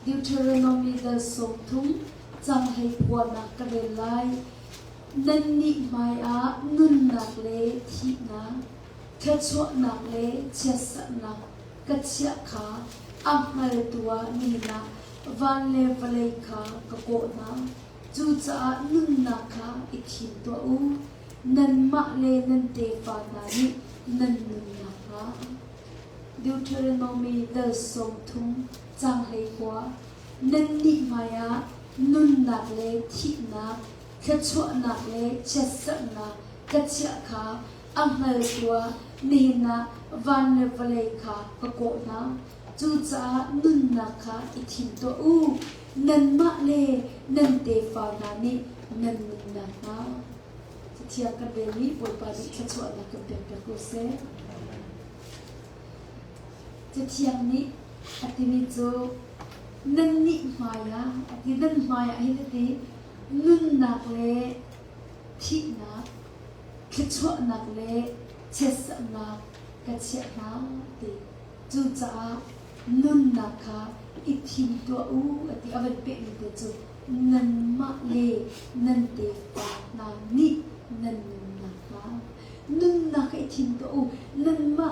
Deuteronomy the Songthum Chang Hei Pwana Karelai Nanni Maya Nun Nak Le Thi Na Kachwa Nak Le Chesa Nak Kachya Kha Amal Tua Nina Van Le Vale Kha Kako Na Chu Cha Nun Nak Kha Ikhin Tua U Nan Ma Le Nan Te Fa Na Ni Nan Nun Nak Kha Deuteronomy the Songthum Chang Hei Pwa Nanni Maya Nun Nak Le Thi Na Kachwa Nak Le Chesa Nak Kachya Kha Amal Tua Nina Van Le Vale Kha Kako Na Chu Cha Nun Nak Kha Ikhin Tua U Nan Ma Le Nan Te Fa Na Ni Nan Nun Nak Kha Tia Kan Beli Bolpa Di Kachwa Nak Kempek Kose Tiang ni ati ni jo nanni maya ati nan maya hi ti nun nak le thi na kachwa nak le ches na kachya na ti chu cha nun nak kha I thim to u ati avan pe ni te chu nan ma le nan te pa na ni nan nak kha nun nak I thim to u nan ma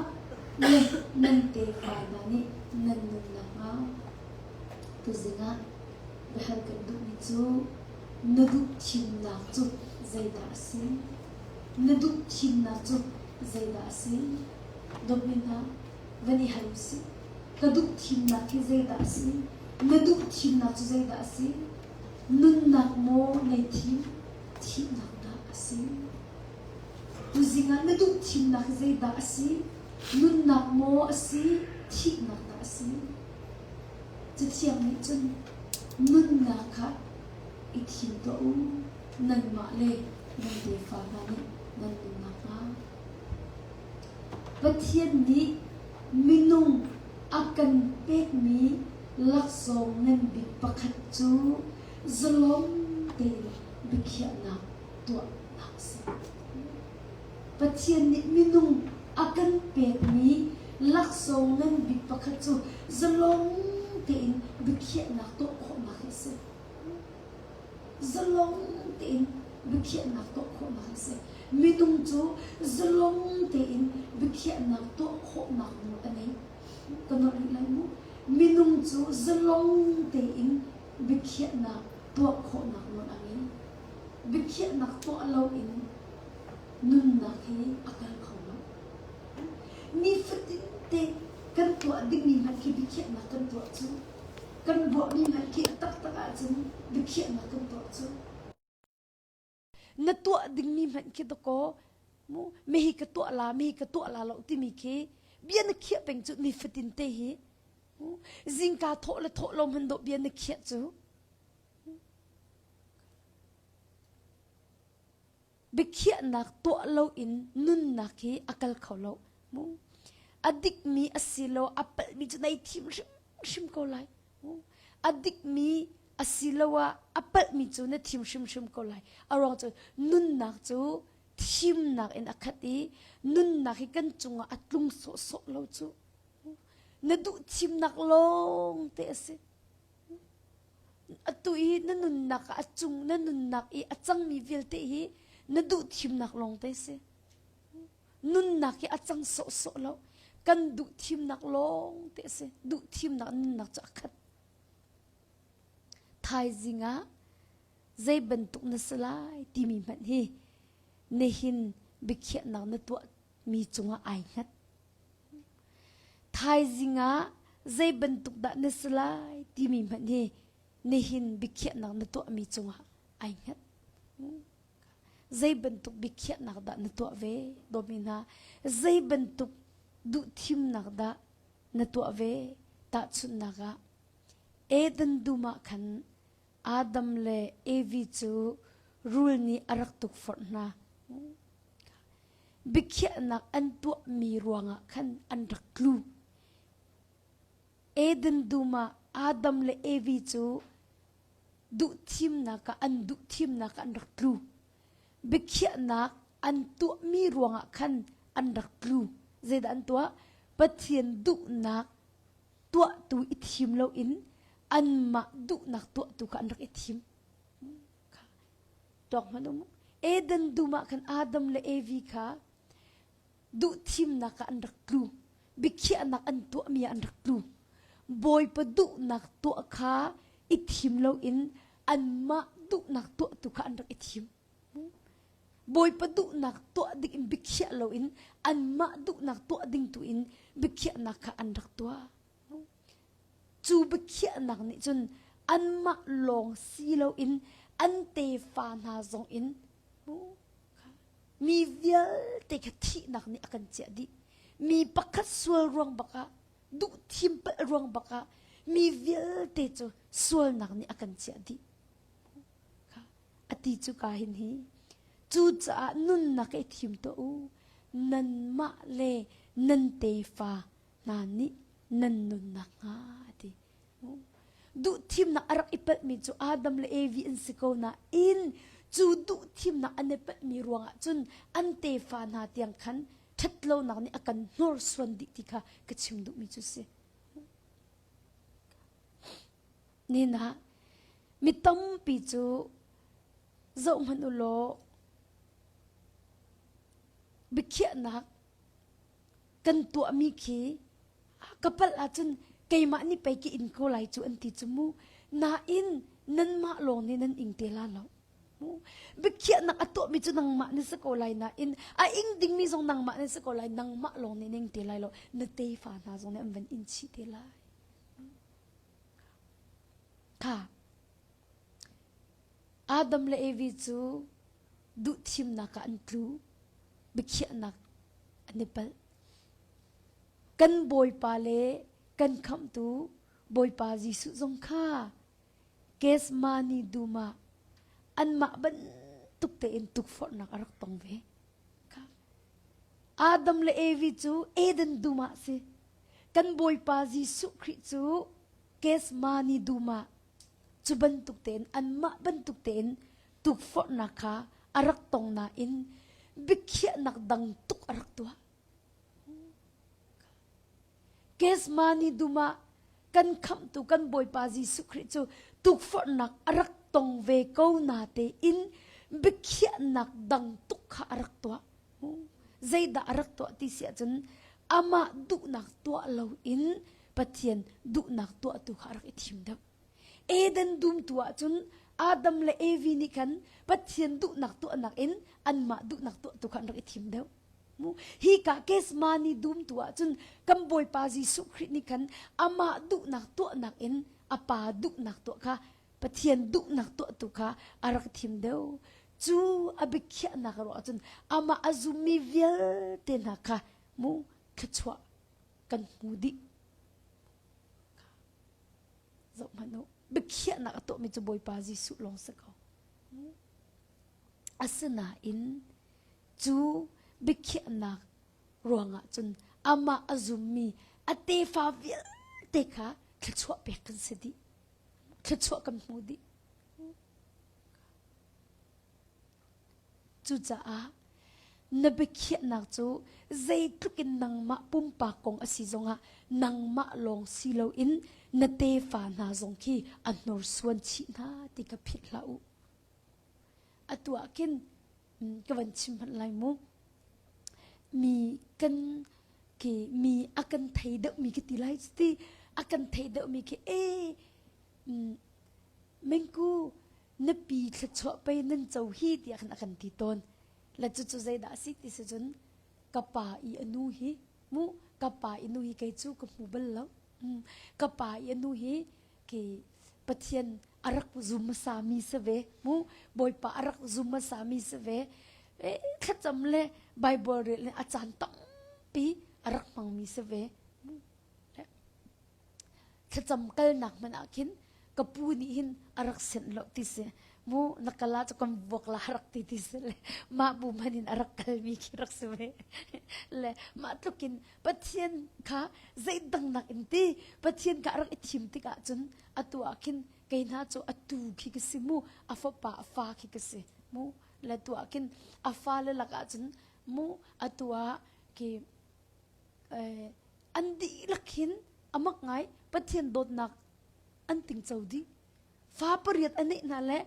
le nan te fa na ni nan nun na ma tu zinga behal kan du ni chu nadu thim na chu zaida si nadu thim na chu zaida si domina vani halusi kadu thim na ki zaida si nadu thim na chu zaida si nun na mo nei thim thim na da si tu zinga nadu thim na ki zaida si nun nak mo asi thi nak na asi chitiang ni chun nun na kha I thim to u nan ma le nan de fa na ni nan nun na ma pathian ni minung akan pek mi lak song nan bi pakhat chu zalom te bi khia na to nak si pathian ni minung akan pek mi lak song nan bi pakhat chu zalom te in bi khia na to kho ma se zalom te in bi khia na to kho ma se minung chu zalom te in bi khia na to kho na mu ani kono ri lai mu minung chu zalom te in bi khia na to kho na mu ani bi khia na to alo in nun na khi akal ni fatin te kan tua ding ni man ki bikhia na kan tua chu kan bo ni man ki tak tak a chu bikhia na kan tua chu na tua ding ni man ki to ko mu me hi ka tua la lo ti mi ki bian na khia peng chu ni fatin te hi jing ka tho lom han do bian na khia chu bikhia na tua lo in nun na ki akal kholo mu adik mi asilo apal mi chu nai thim shim ko lai adik mi asilowa apal mi chu na thim shim ko lai arong chu nun nak chu thim nak in akhati nun nak hi kan chunga atlung so lo chu na du thim nak long te ase atui na nun nak achung na nun nak I achang mi vel te hi na du thim nak long te se nun nak ki achang so lo kan du thim nak long te se du thim nak nun nak cha khat thai zinga zai bentuk na salai ti mi man hi ne hin bikhia nak na to mi chunga ai ngat thai zinga zai bentuk da na salai ti mi man hi ne hin bikhia nak na to mi chunga ai ngat zai bentuk bikhia nak da na to ve domina zai bentuk du thim nak da na to ve ta chun naga eden duma khan adam le evi chu rule ni arak tuk forna bikhia nak an to mi ruanga khan an raklu eden duma adam le evi chu du thim naka an du thim naka an raklu bikhia nak an to mi ruanga khan an raklu zeda an to pathian du nak tua tu ithim lo in อันมาดุนักตัวตุกันรักทิมดอกมันมุเอเดนดูมากันอาดัมและเอวีค่ะดุทิมนักอันรักลูบิเคียนักอันตัวมีอันรักลูบอยปดุนักตัวค่ะอิทิมเราอินอันมาดุนักตัวตุกันรักทิมบอยปดุนักตัวดิ่งบิเคียเราอินอันมาดุนักตัวดิ่งตัวอินบิเคียนักอันรักตัวจูบิเคียนักนี่จนอันมาลองซีเราอินอันเตฟานาซงอินมีเวลเตกที่นักนี่อากันเจดีมีปักสวลรวงบักะดุทิมเปรวงบักะมีเวลเตจูสวลนักนี่อากันเจดีอติจูกาหินฮีจูจ้านุนนักไอทิมโตนันมาเลนันเตฟานานี่นันนุนนักงาดิดุทิมนักอารักอิเปมีจูอาดัมเลเอวีอินสิโกนาอินจูดุทิมนักอันเนเปมีรวงอ่ะจุนอันเตฟานาเตียงคันทัดโลนักนี่อากันนอร์สวันดิติค่ะกชิมดุมีจูเสนี่นะมิตัมปีจูเจ้ามันอุโลบิเคียนักกันตัวมีขีกับปัลอาจุนไกมานี่ไปกินโคไลจูอันติจมูนาอินนันมาลงนี่นันอิงเตลาเราบิเคียนักอตัวมีจูนังมานี่สโกไลนาอินอิงดิงมีทรงนังมานี่สโกไลนังมาลงนี่นังเตลาเรานเตฟานาทรงนี่อันเป็นอินชิเตลาค่ะอาดัมและเอวิจูดุทิมนักอันตรูบิเคียนักอันนี้เปกันบอยปาเลกันคำตูบอยปาจิสุจงค่าเกสมานีดูมาอันมาบันตุกเตอินตุกฟอร์นักรักตองเวค่ะอาดัมและเอวิจูเอเดนดูมาสิกันบอยปาจิสุคริจูเกสมานีดูมาจูบันตุกเตนอันมาบันตุกเตนตุกฟอร์นักค่ะรักตองนาอินบิเคียนักดังตุกรักตัวเกสมานีดูมากันคำตุกันบอยปาจิสุคริจูตุกฟอนักรักตองเวกูนาเตอินบิเคียนักดังตุกขารักตัวใจด่ารักตัวที่เสียจนอามาดุนักตัวเราอินปะเทียนดุนักตัวตุกขารักอิทิมเดเอเดนดุมตัวจนอาดัมและเอวีนิกันปะเทียนดุนักตัวนักอินอันมาดุนักตัวตุกขารักอิทิมเดฮีกะเกสมานีดุมตัวจนกัมบอยปาจิสุครินิกันอามาดุนักตัวนักอินอาปาดุนักตัวค่ะปะเทียนดุนักตัวตุค่ะอารักทิมเดวจูอบิเคียนักรอจนอามาอาซุมีเวลเตนักค่ะมูขจวกันมูดิจบมันโนบิเคียนักตัวมีจูบอยปาจิสุลงสักเขาอาสนาอินจูบิเคียนักรวงอ่ะจนอามาอาซุมีอเตฟาเวลเตค่ะขจวเปกันสิดิขจวกันมูดิจูจ้านบิเคียนักจูใจทุกินนังมาปุ่มปากกงอสิจงอ่ะนังมาลองสิโลอินนเตฟานาจงคีอันนอร์ส่วนชีนาติกับพิษลาอูอตัวกินกวันชิมพันไลมูมีกันque mi akan thei de mi ke tilai sti akan thei de mi ke mengku na pi thla chho pe nan chau hi ti akan ti ton la chu chu zai da si ti se jun kapa I anu hi mu kapa inu hi kai chu ka mu bal lo kapa I anu hi ke pathian arak zum sa mi se ve mu boy pa arak zum sa mi se ve khacham le bible le achan tam pi arak mang mi se ve khacham kal nak man akin kapuni hin arak sen lo ti se mu nakala cha kon bok la arak ti ti se le ma bu manin arak kal mi ki rak se ve le ma tukin pathian kha zai dang nak inti pathian ka arak ithim ti ka chun atu akin kaina cho atu ki ki simu afa pa afa ki ki se mu le tu akin afa le laka chun mu atua ki andi lakhin amak ngai pathian dot nak อันติงเจ้าดีฟ้าปริยัดอันนี้นั่นแหละ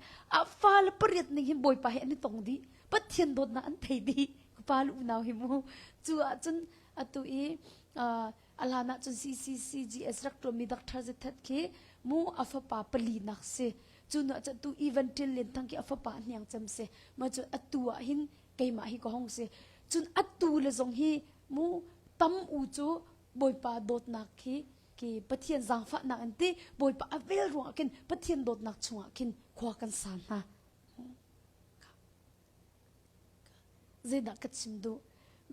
ฟ้าละปริยัดนี่หิมบอยไปอันนี้ตรงดีปัดเทียนโดนนะอันไทยดีกูปาลูกนาวหิมูจัวจนตุอีอัลฮานะจนCGSรักตัวมีดักทาร์เซตัดเคมูอัฟปาปลีนักเสจุนจะตุอีเวนติลเลนทั้งที่อัฟปาเนี่ยงจำเสมาจุตัวหินเกยมาฮิก็ห้องเสจุนตัวเลยทรงฮีมูตั้มอูจูบอยปาโดดนักki pathian zang fa na anti boy pa avel ru akin pathian dot nak chunga kin khwa kan san na zeda katsimdu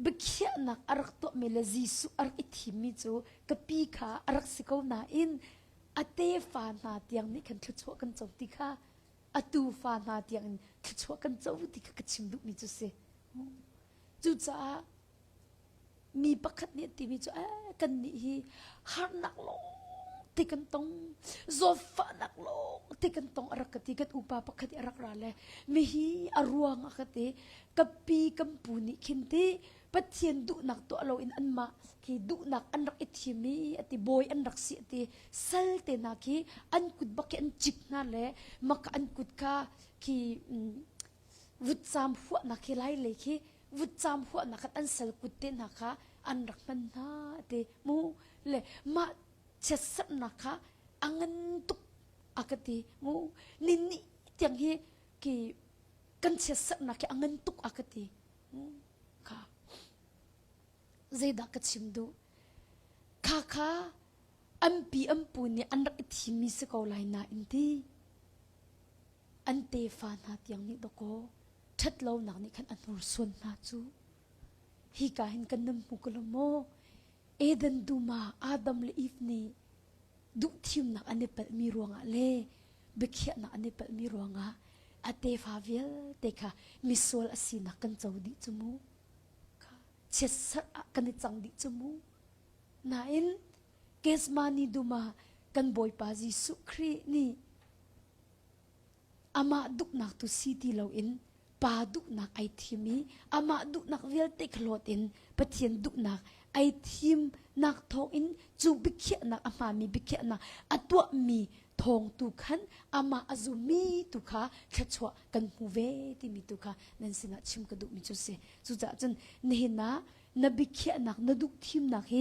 bikhya nak arak to mele jisu arak ithimi chu kapi kha arak sikau na in ate fa na tiang ni kan thchu kan chawti kha atu fa na tiang thchu kan chawti kha katsimdu mi chu se chu chaมีประคัดเนี่ยที่มีจ้ากันนี่ฮานักลงที่กันตรงโซฟานักลงที่กันตรงอรักที่กันอุปาประคัดอรักราเลยมีฮีอรวงอคัดที่กับปีกัมปูนิคินที่ปัจเจียนดุนักตัวเราอินอันมาคีดุนักอันรักอิทธิมีอติบอยอันรักสิติสัลเตนักคีอันกุดบักอันจิกนั่นแหละมักอันกุดกาคีวุฒิสามหัวนักคีไล่เลยคีวุฒิจามหัวนักอันสลกุตินะคะอันรักมันนาเดมูเลมาเชสนะคะอังนตุกอากติมูนินิที่ยงฮีกีกันเชสนะคะอังนตุกอากติค่ะเจดักชิมดูค่ะอันปีอันปูนี่อันรักที่มีสกอลายนาอินดีอันเตฟานาที่ยงนี้ดอกชัดเล่าหนักนี่ขันอันรู้ส่วนนาจูฮิกาหินกันนำมุกลโมเอเดนดูมาอาดัมเลอีฟนี่ดุทิมนักอันนี้เป็นมีรวงอะเล่เบกเขียนักอันนี้เป็นมีรวงอะอาเตฟาเวลเตค่ะมิโซลอสีนักกันเจ้าดิจมูเช็ดสักกันในจังดิจมูนาอินเกสมานีดูมากันบอยปาจิสุครีนี่อามาดุกนักตุสีตีเราอินปาดุนักไอทีมีอามาดุนักเวลเตคลอดอินปะเทียนดุนักไอทีมนักทองอินจูบิเขียนักอามามีบิเขียนักอัตัวมีทองตุขันอามาอาจูมีตุขาขัดชัวกันหูเวที่มีตุขานั่นสินะชิมกระดูมิจุเสจุจ่าจนเนนะนบิเขียนักนดุทีมนักเฮ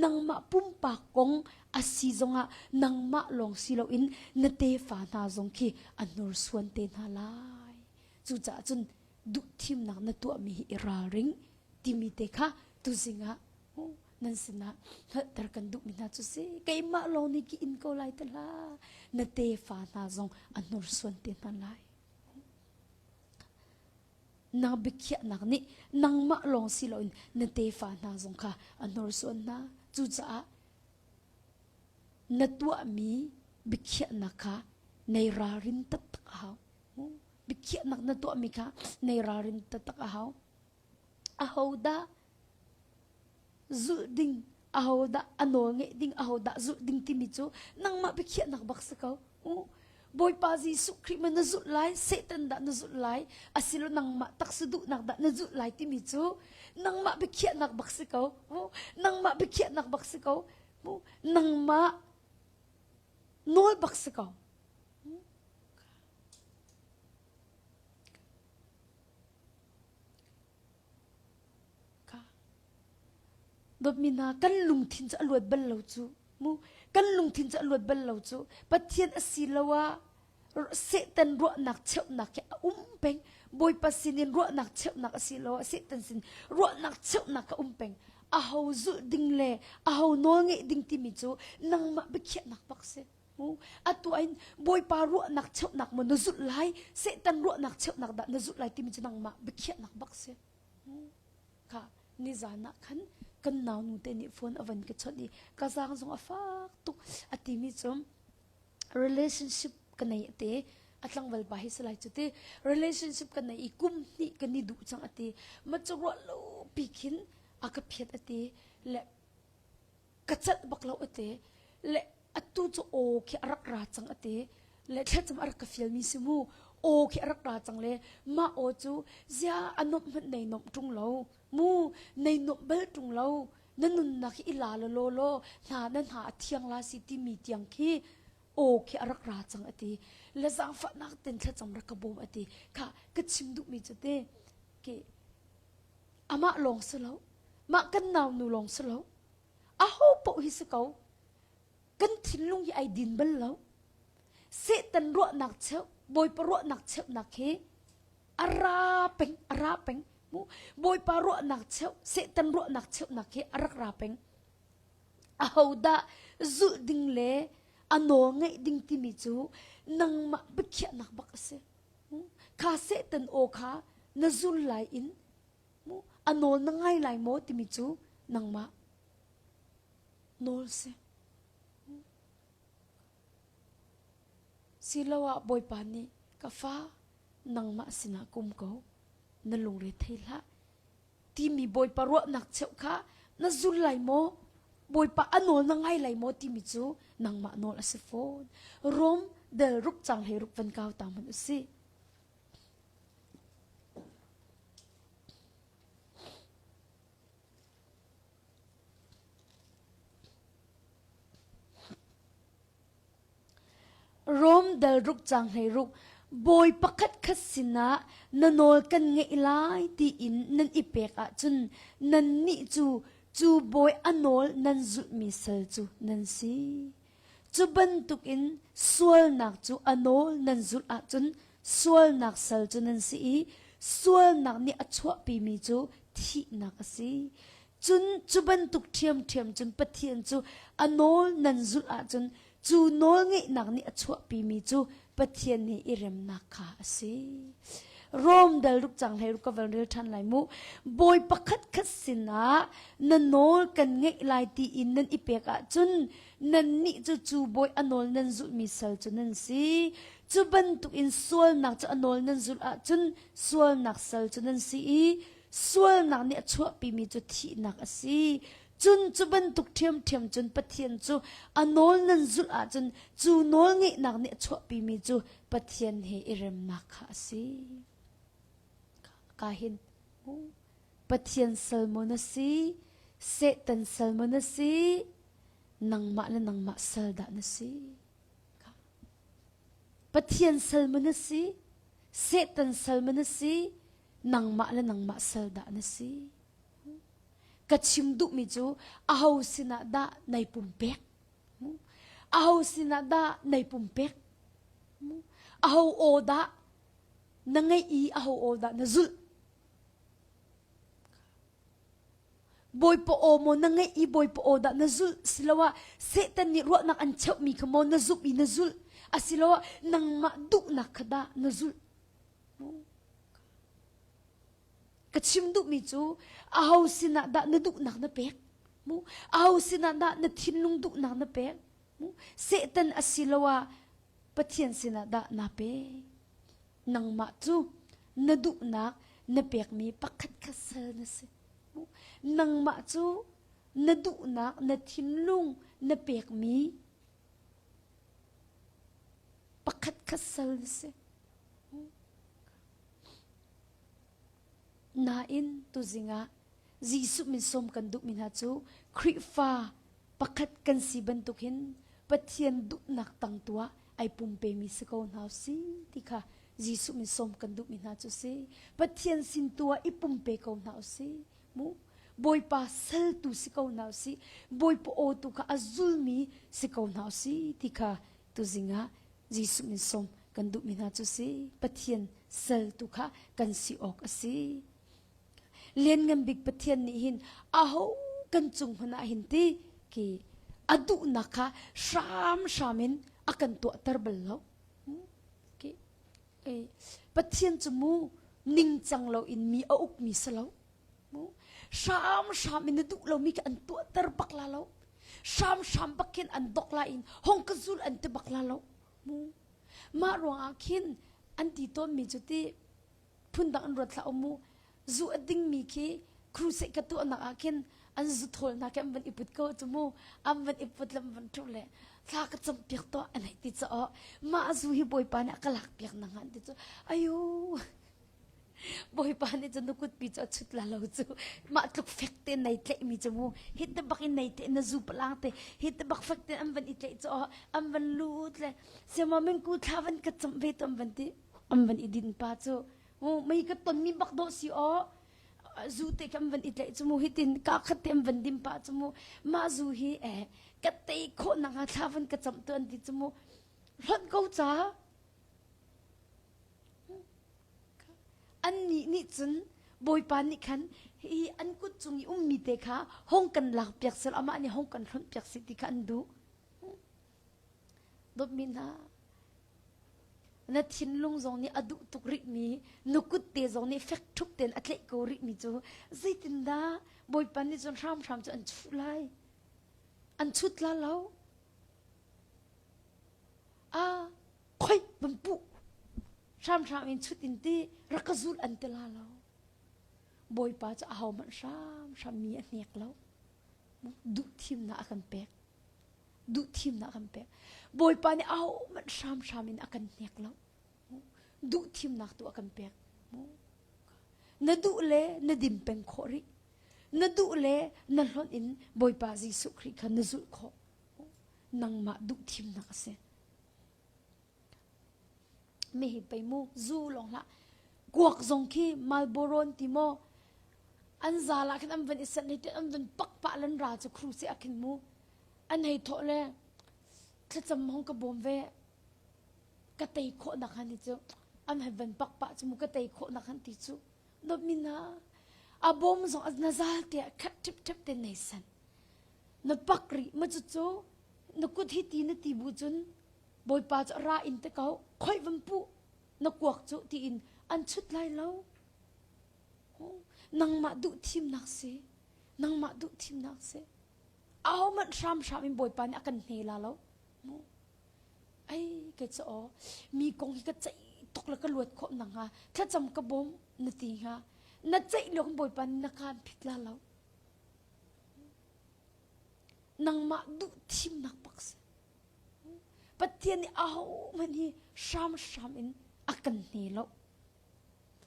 นังมาปุ่มปากกงอาศิจงะนังมาลองสิโลอินนเตฟานาจงคีอันนอร์สวนเตนาลาจูจ่าจนดุทิมนักนตัวมีอิราริงที่มีเตค่ะตุสิงะนั่นสินะแต่กันดุมินาจุเสไกมาลองนี่กินก็ไล่ตลานเตฟานาจงอันนอร์สวนเตนาลายนาบิกยนักนี่นังมาลองสิโลอินนเตฟานาจงค่ะอันนอร์สวนนะจูจ่านตัวมีบิกยนักค่ะในรารินตัดเขาบิกยนักนตัวมีค่ะในรารินตัดเขาอาหูดาจุดดิ้งอาหูดาอันโนเงดิ้งอาหูดาจุดดิ้งที่มิจูนังมาบิกยนักบักสเขาบอยปาจิสุคริมันนจุดไลเซตันดานจุดไลอาศิลนังมาตักสุดุนักดานจุดไลที่มิจูนังมาบิกยนักบักสเขานังมาบิกยนักบักสเขานังมาโนลบักสเขาดมินากันลุงทินจะอรวดบัลลาวจูมูกันลุงทินจะอรวดบัลลาวจูปัจเจียนอศิลวะเสตันรัวนักเชื่อนักแค่เป็งบอยปัสสินินรัวนักเชื่อนักอศิลวะเสตันสินรัวนักเชื่อนักเป็งอาหูจุดิ่งเล่อาหูนวงดิ่งที่มิจูนังมาบิเขียนักบักเสมูอัตัวอินบอยปารัวนักเชื่อนักมันนจุดไลเสตันรัวนักเชื่อนักดานจุดไลที่มิจูนังมาบิเขียนักบักเสค่ะนิจานักขันกันนาวนูเตนิฟอนอวันกิจดีกาซังซงอฟักตุกอติมิจอม relationship กันในเตอัตลังวัลบาฮิสไลจุเต relationship กันในอีกุมนี่กันนี่ดูจังอติมันจะรัวลูปีกินอากาเพียดอติและกัจจัดบักเราอติและอัตุจะโอเครักราจังอติและแค่จำอารักฟิลมิซิมูโอเครักราจังเลยมาโอจูเสียอันนบมันในนบตรงเรามูในนบเบลตรงเรานั่นนุนนักอิลาโลโลนานั่นหาเทียงลาสิติมีเทียงคี โอเคอรักราจังอติและสังฝันนักเต็นทะจังรักบมอติค่ะก็ชิมดุมีจุดเตเกอามาลงสลาวมากันนาวนูลงสลาวอาหูปหิสกาวกันทิ้งลุงยไอดินบัลลาวเสตันรัวนักเชวบอยปรัวนักเชวนักเฮอาราเป็งมูบอยปรัวนักเชวเสตันรัวนักเชวนักเฮอารักราเป็งอาหูดาจุดดิ่งเล่อันโนงไงดิ่งที่มีจูนังมาบิดเขียนักบักเสข้าเสตันโอข้านจุลไลอินมูอันโนนังไงไลโมที่มีจูนังมาโนลเสสิลาวะบอยปานีกาฟ้านังมาสินากุมเขานั่นลงเรทละที่มีบอยปารวนักเจ้าค่ะนั่นจุลไลโมบอยปาอันโนนังไงไลโมที่มีจูนังมาโนลเสฟอนรวมเดลรุกจังให้รุกวันเก่าตามมันสิรวมเดลรุกจังให้รุกบอยปักขัดขัดสินะนันโอลกันไงไลที่อินนันอิเปกอะจุนนันนิจูบอยอันโนลนันจุดมิเซลจูนันสิจูบันตุกอินสวลนักจูอันโนลนันจุดอะจุนสวลนักเซลจูนันสิสวลนักนี่อัชวะปีมีจูที่นักสิจูบันตุกเทียมจุนปะเทียนจูอันโนลนันจุดอะจุนจูโนงไงนักนี่อัชวะปีมีจูปะเทียนนี่อิเรมนักขาสิรวมเดลลุกจังให้รุกเวลเรือทันไหลมุบอยปักขัดขัดสินะนันโนลกันไงไลตีอินนันอิเปกะจุนนันนี่จูบอยอันโนลนันจุดมิเซลจุนันสิจูบันตุกอินสวลนักจูอันโนลนันจุดอะจุนสวลนักเซลจุนันสิสวลนักนี่อัชวะปีมีจูที่นักสิจูบันตุกเทียมจุนปะเทียนจูอันโนลนันจุดอะจุนจูโนลไงนักนี่อัชวะปีมีจูปะเทียนเฮอิเรมนักขาสิkahin pathian salmonasi setan salmonasi nangma salda nasi pathian salmonasi setan salmonasi nangma salda nasi kachimdu mi chu ahau sina da nai pumpek ahau sina da nai pumpek ahau oda nangai I ahau oda nazul boy po o mo na ngay I boy po o da nazul silawa setan ni ruwa nak anchaw mi kamo nazul I nazul asilawa nang madu nakada nazul kachimdu mi chu ahaw sina da nadu nak na pek mo ahaw sina da na thinlung du nak na pek mo setan asilawa pathian sina da na pe nang ma chu nadu nak na pek mi pakhat kasal na se nang ma chu nadu nak na thinlung na pek mi pakhat kasal na se na in tu zinga jisu min som kan du min ha chu khrifa pakhat kan si bantukin pathian du nak tang tua ai pumpe mi se ko na si tikha jisu min som kan du min ha chu se pathian sin tua I pumpe ko na si mu boy pa sel tu si ko na si boy po o tu ka azul mi si ko na si tikha tu zinga jisu min som kan du min ha chu se pathian sel tu kha kan si ok asi len ngam big pathian ni hin aho kan chung hana hin ti ki adu nakha shamin akan to tarbal lo ki pathian chumu ning chang lo in mi a uk mi salo mu sham in du lo mi ka an to tar bakla lo sham bakin an dokla in hong ka zul an te bakla lo mu ma ro akin an ti ton mi chuti phunda an rot la mu zu ading mi ki cruise ka tu anak akin an zu thol na kam ban iput ko chumu am ban iput lam ban thule tha ka cham piak to anai ti cha ma zu hi boy pa na kalak piak na ngan ti chu ayo บอยปานี่จะนุกุดปีจะชุดละเราจูมาตุกเฟกเตนในเตะมีจมูฮิตตบักอินในเตะนจูปลางเตะฮิตตบักเฟกเตนอันวันอิเตะจะอันวันลูดเลยเสียมาเมงกูท้าวันกัดจำเวทอันวันที่อันวันอิดินป้าจูโอ้ไม่กัดตนมีบักโดสิจูเตะอันวันอิเตะจมูฮิตินกาขัดเต็มวันดิมป้าจมูมาจูฮีกัดเตะโคนังท้าวันกัดจำตัวอันที่จมูร้อนกูจ้าอันนี้นี่จนบอยปานี่คันฮีอันกุจุงมีเตค่ะห้องกันหลักเปียกเสลอามานี่ห้องกันร้อนเปียกสิที่คันดูดบมินานาทินลุงจงนี่อดุตุกริมีนุกุตเตจงนี่เฟกทุกเต็นอัตเลโกริมีจูใจตินดาบอยปานี่จนรำจะอันชุดไลอันชุดละแล้วค่อยบังปุชามอินชุดอินตีรักจูลอันเตลาแล้วบอยป้าจะเอามันชามมีอันเนียกแล้วดุทีมน่ากันเป็กดุทีมน่ากันเป็กบอยป้าเนี่ยเอามันชามอินอากันเนียกแล้วดุทีมน่าตัวกันเป็กนดุเล่นดิมเป็นขอรินดุเล่นหลอนอินบอยป้าจีสุคริกันนจุลขอนังมาดุทีมน่าเสไม่เห็นไปมูจูลงละกวกจงขี้มาลโบรอนติโมอันซาละคันอันวันอิสระนี่อันวันปักปะลันราจะครูเสียกินมูอันให้โตเลยถ้าจำห้องกระบอมเวกระเตยโคนักฮันติจูอันให้วันปักปะจมูกกระเตยโคนักฮันติจูนบมินาอาบอมจงอันนาซาเตียคัดทิบเตนในสันนปักรีมาจูนกุดฮิตีนตีบูจุนบอยป้าจะราอินเตเขาค่อยวันปุนักวักจุตีอินอันชุดไล่แล้วนังมาดุทีมนักเสนังมาดุทีมนักเสเอามันชามอินบอยป้าเนี่ยกันเฮลาแล้วไอ้แกจะมีกองที่กระจายตกแล้วก็ลวดขบนังฮะถ้าจำกระบอมนาทีฮะนัดใจเรื่องบอยป้านักการผิดลาแล้วนังมาดุทีมนักปักเสปัจเจียนเอามันนี่ชามอินอากันนี่แล้ว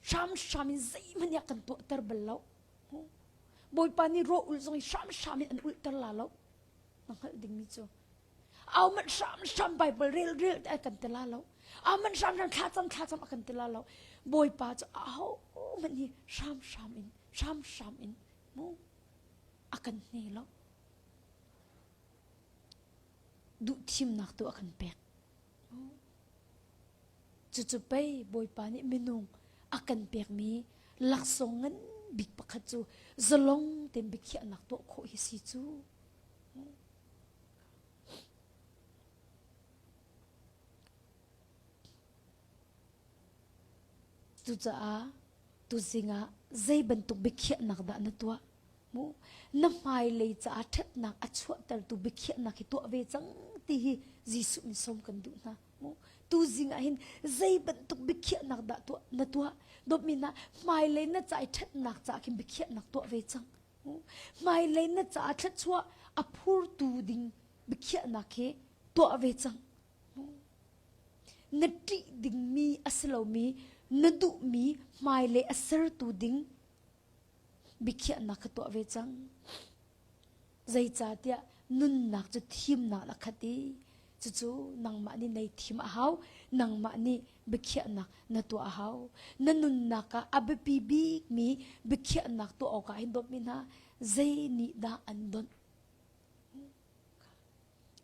ชามอินใจมันอยากกันตัวเตอร์เบลแล้วบอยปานี่โรอุลซงชามอินอันอุลเตอร์ลาแล้วนังฮัลดิงมิจูเอามันชามไบเบิลเรียลอากันเตลาแล้วเอามันชามคลาจำอากันเตลาแล้วบอยปาจะเอามันนี่ชามอินมูอากันนี่แล้วดุทีมนักตัวกันเป็กจุไปบอยปานี่มินุงอากันเป็กมีหลักสงเงินบิกปะคัจูจะลงเต็มบิกเขียนักตัวโคฮิซิจูตุจ้าตุสิงะใจบรรทุกบิกเขียนักด่านตัวมูน้ำไม่เลยจะอาทิตย์นักอัชวะแต่ตุบิกเขียนักตัวเวจังที่จิสุมิสมกันดูนะมูตูจิงอาหินใจบรรทุกบิกเขียนักด่าตัวนัตัวดบมินะไม่เลยน่าจะอาทิตย์นักจะกินบิกเขียนักตัวเวจังมูไม่เลยน่าจะอาทิตย์ชัวอภูร์ตูดิงบิกเขียนักตัวเวจังมูนัดที่ดิงมีอัสลามีนัดุมีไม่เลยอัสรตูดิงบิกเขียนักตัวเวจังใจจ่าเดียนุนนักจะทีมนักละคดีจู่ๆนังมานี่ในทีมอาหาวนังมานี่บิกเขียนักนัตัวอาหาวนันนุนนักอับปีบีมีบิกเขียนักตัวออกอินดมินะใจนี่ดาอันดอน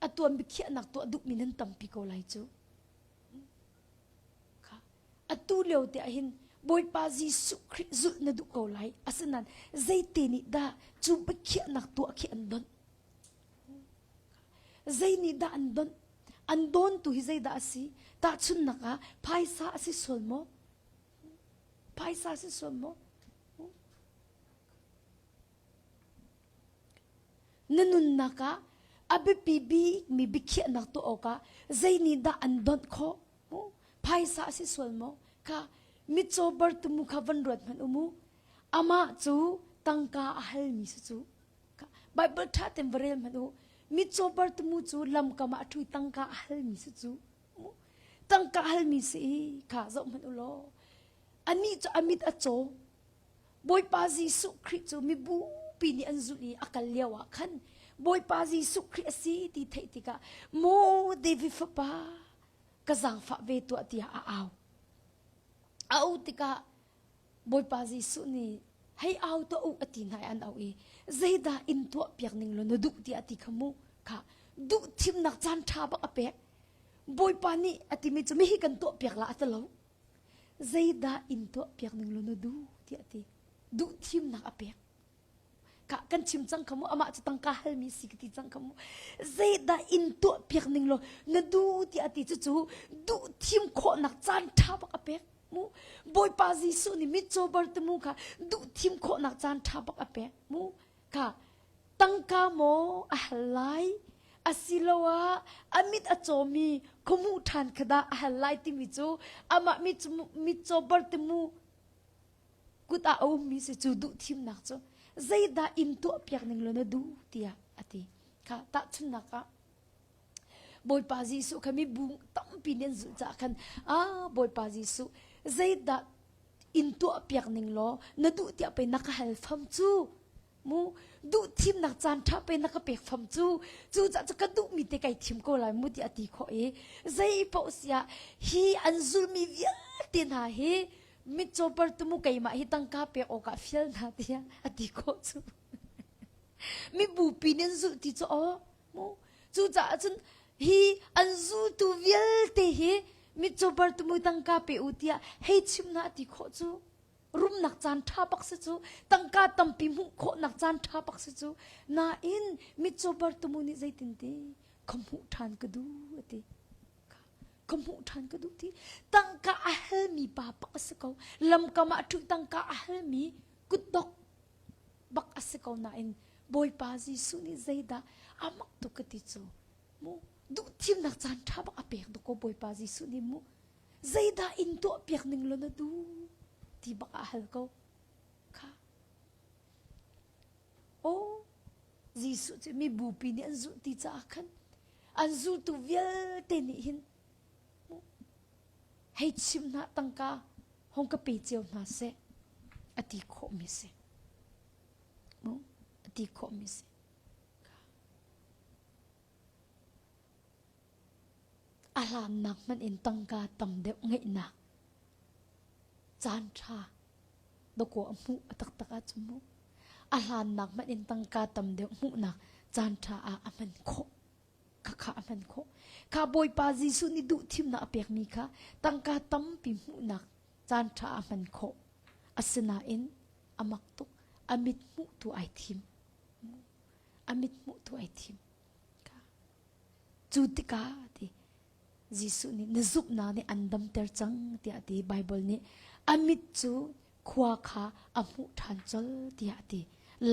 อัตัวบิกเขียนักตัวดุมินันตัมปิโกไลจู่ค่ะอัตัวเลี้ยวเตะหินบอยปาจีสุคริจุนดุโกไลอาศัยนั้นใจเตนิดาจูบิกเขียนักตัวขี้อันดอนใจนี่ดาอันดอนตัวใจดาสิตาชุนนักพายซาสิสวลโมพายซาสิสวลโมนันนุนนักอับปีบีมีบิกเขียนักตัวออกใจนี่ดาอันดอนโคพายซาสิสวลโมค่ะมิโซบาร์ตุมุขวันรวดมันอามาจูตังกาอัลมิจูไบเบิลท่าเต็มเรียนมันมิโซบาร์ตุมุจูลำกามาทุยตังกาอัลมิจูตังกาอัลมิสิข้าจอมันโล อันนี้จะอมิดอโจบอยปาจิสุคริจูมีบูปีนี่อันจุลีอักเลียวะขันบอยปาจิสุคริสีตีเทติกาโมเดวิฟปากะจังฟะเวตัวตีเอาติกาบอยปาจิสุนี่ให้เอาตัวอุอตินายอันเอาเจดาอินตัวเปียกนิงโลนดุตีอติขมูค่ะดุทิมนักจันทาบักอเปะบอยปานี่อติมิจะไม่ให้กันตัวเปียกละอัตโลเจดาอินตัวเปียกนิงโลนดุตีอติดุทิมนักอเปะกะกันชิมจังขมูอามาจะตั้งกาเฮลมีสิกติจังขมูเจดาอินตัวเปียกนิงโลนดุตีอติจู่ดุทิมโคนักจันทาบักอเปะมูบอยปาจิสุนี่มิโจบาร์ตมูค่ะดุทิมโคนักจันทาบักอเปะมูค่ะตั้งกาโมอะไลอาศิลวะอามิดอโจมีขมูทานคดาอะไลติมิโจอามามิโจบาร์ตมูกุตาเอามีสิจูดุทิมนักโจใจดาอินตัวเปียกนึงเลยนะดูเตียอติค่ะตัดชุนนักะบอยปาจิสุขมีบุงตั้มปีเนนจุจักันบอยปาจิสุใจดาอินตัวเปียกนึงโลนะดูเตียไปนักเฮลฟัมจูมูดูทีมนักจานทับไปนักเปียกฟัมจูจะกระดูมีแต่ไก่ทีมก็เลยมุติอติขอใจปอเสียฮีอันซุลมีเวียตินาเฮมิโจเปิร์ตมุไก่มาฮิตังกาเปียโอกาฟิลนาเดียอติขอจูมีบูปีนันจูติโจมูจะจนฮีอันซูตูเวียเตเฮมิโจเปิร์ตมุตังกาเปียอุติยาเฮชิมนาอติขอจูรุมนักจานท่าปักสิจูตั้งกาตั้มปิมุขนักจานท่าปักสิจูนาอินมิโจบาร์ตมุนิใจตินเตขมุทานกระดูติขมุทานกระดูที่ตั้งกาอาเฮมีปาปักสิเขาลำกามาทุตั้งกาอาเฮมีกุดดอกบักสิเขานาอินบอยปาจิสุนิใจดาอามักตุกติจูมูดูทีมนักจานท่าปักอเปียกตุกบอยปาจิสุนิมูใจดาอินตัวเปียกหนึ่งลนะดูที่บักอาเฮลก็ค่ะโอ้จิสุจะมีบูปีนี่อันจุติจ้าขันอันจุตุเวียเตนิหินให้ชิมนาตั้งกาห้องกะปีเจียวนาเสอติโคมิเสมูอติโคมิเสอาลามนักมันอินตั้งกาตำเด็กไงนักจานชาดกว่ามุตักอาจมูอาหารนักมันอินตังกาตำเดียวมุนักจานชาอามันโคข้ามันโคข้าบอยปาจิสุนิดุทิมนักเปียกมีค่ะตังกาตำปิมุนักจานชาอามันโคอาสนาอินอามักตุกอามิดมุตัวไอทิมอามิดมุตัวไอทิมค่ะจุดกาดิจิสุนี่นซุปนานี่อันดัมเตอร์จังที่อดีไบเบิลนี่อามิดจูขวาขาอามุทันจลที่อดี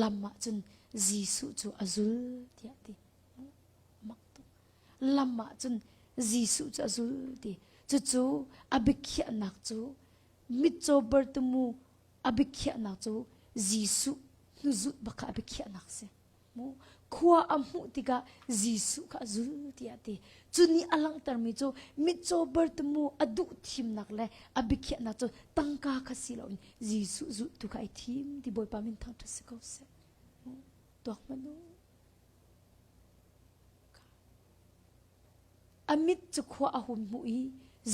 ลำมาจนจิสุจูอาจุลที่อดีมักตุลำมาจนจิสุจูอาจุลที่จู่อาบิเขียนักจูมิดจูเบิร์ตมูอาบิเขียนักจูจิสุนุจุดบักอาบิเขียนักเสมูขวาอามุติกาจิสุกาจุลที่อดีจุนี่อลังตรมิโจมิโจเบิร์ตมูอดุทิมนักเลยอบิเขียนักโจตั้งกาคสิลาอินจิสุจุตุกไอทิมที่บอยปามินทังทัศกเสตัวมันโนอามิดจะขวาอาหุนมุย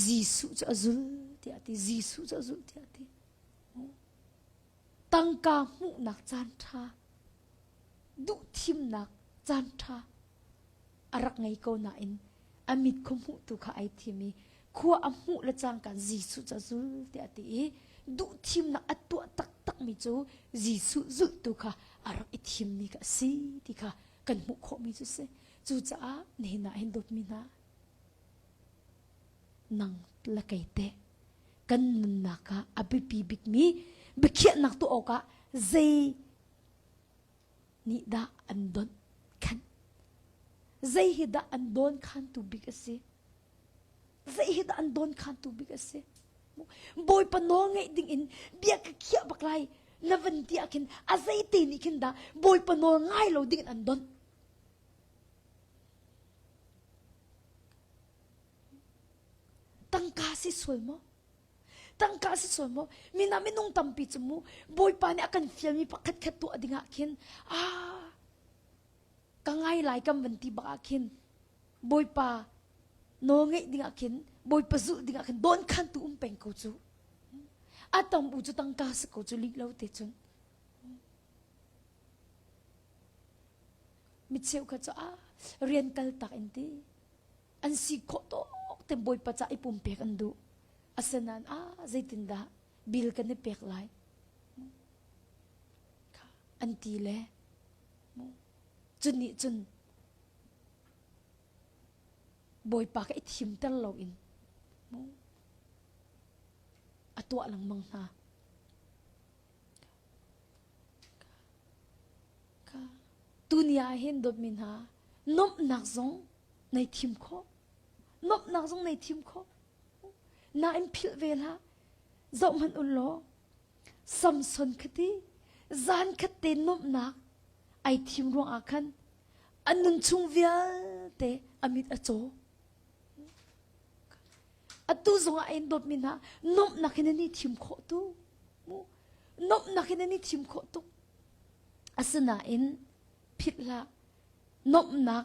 จิสุจะจุลที่อดีจิสุจะจุลที่อดีตั้งกามุนักจันทาดุทิมนักจันทาอารักไงก็น่าอินอามิดขมุตุข้าไอทีมีขวาอามุละจังกันจิสุจะจุลที่อดีดุทิมนักอัตัวตักมิจูจิสุจุตุข้าอารักไอทีมีก็สีที่ข้ากันมุขมิจูเสจูจ้าเนี่ยน่าอินดุมินานังละไกเตกันนักะอบิปีบิกมีบิเขียนักตัวอกะเจนี่ดาอันดอนขันใจฮิดาอันดอนขันตูบิกเสใจฮิดาอันดอนขันตูบิกเสบอยปนองไงดิ่งอินเบียกเขียบักไลนวันที่อากินอาใจตีนี่กินดาบอยปนองง่ายเราดิ่งอันดอนตั้งกาสิสวยมั้ง ตั้งกาสิส่วนโมมีน้ำไม่นุ่งตำปีจมูบอยปานี่อากันเฟียมีปักขัดขัดตัวดิ่งอาคินกังไงหลายกำวันตีบักอาคินบอยปาโนงไงดิ่งอาคินบอยปะจุดิ่งอาคินโดนขันตุเป็งกูจูอาตอมอุจุตั้งกาสิกูจูลิกเล่าเตจุนมิเชลก็จะเรียนกัลตักอินดีอันสิโคโตเต็มบอยปะจะไอปุ่มเปียกันดูอาสนันใจตินดาบิลกันเนี่ยเปียกไหลอันตีเลยจุนนี่จุนบอยปะก็ไอทิมตันเราอินอัตัวหลังมังนาตุนยาเห็นดบมินหานบนักซงในทีมข้อนบนักซงในทีมข้อนาอิมพิลเวลาจอมันอุลโลสัมสนคดีจานคดีนบนักไอทีมรวงอาคันอันนุนชุงเวียเตอมิดอโจอัตุจงไอดบมินหานบนักเห็นนี่ทีมข้อตัวนบนักเห็นนี่ทีมข้อตุอาสนาอินพิลานบนัก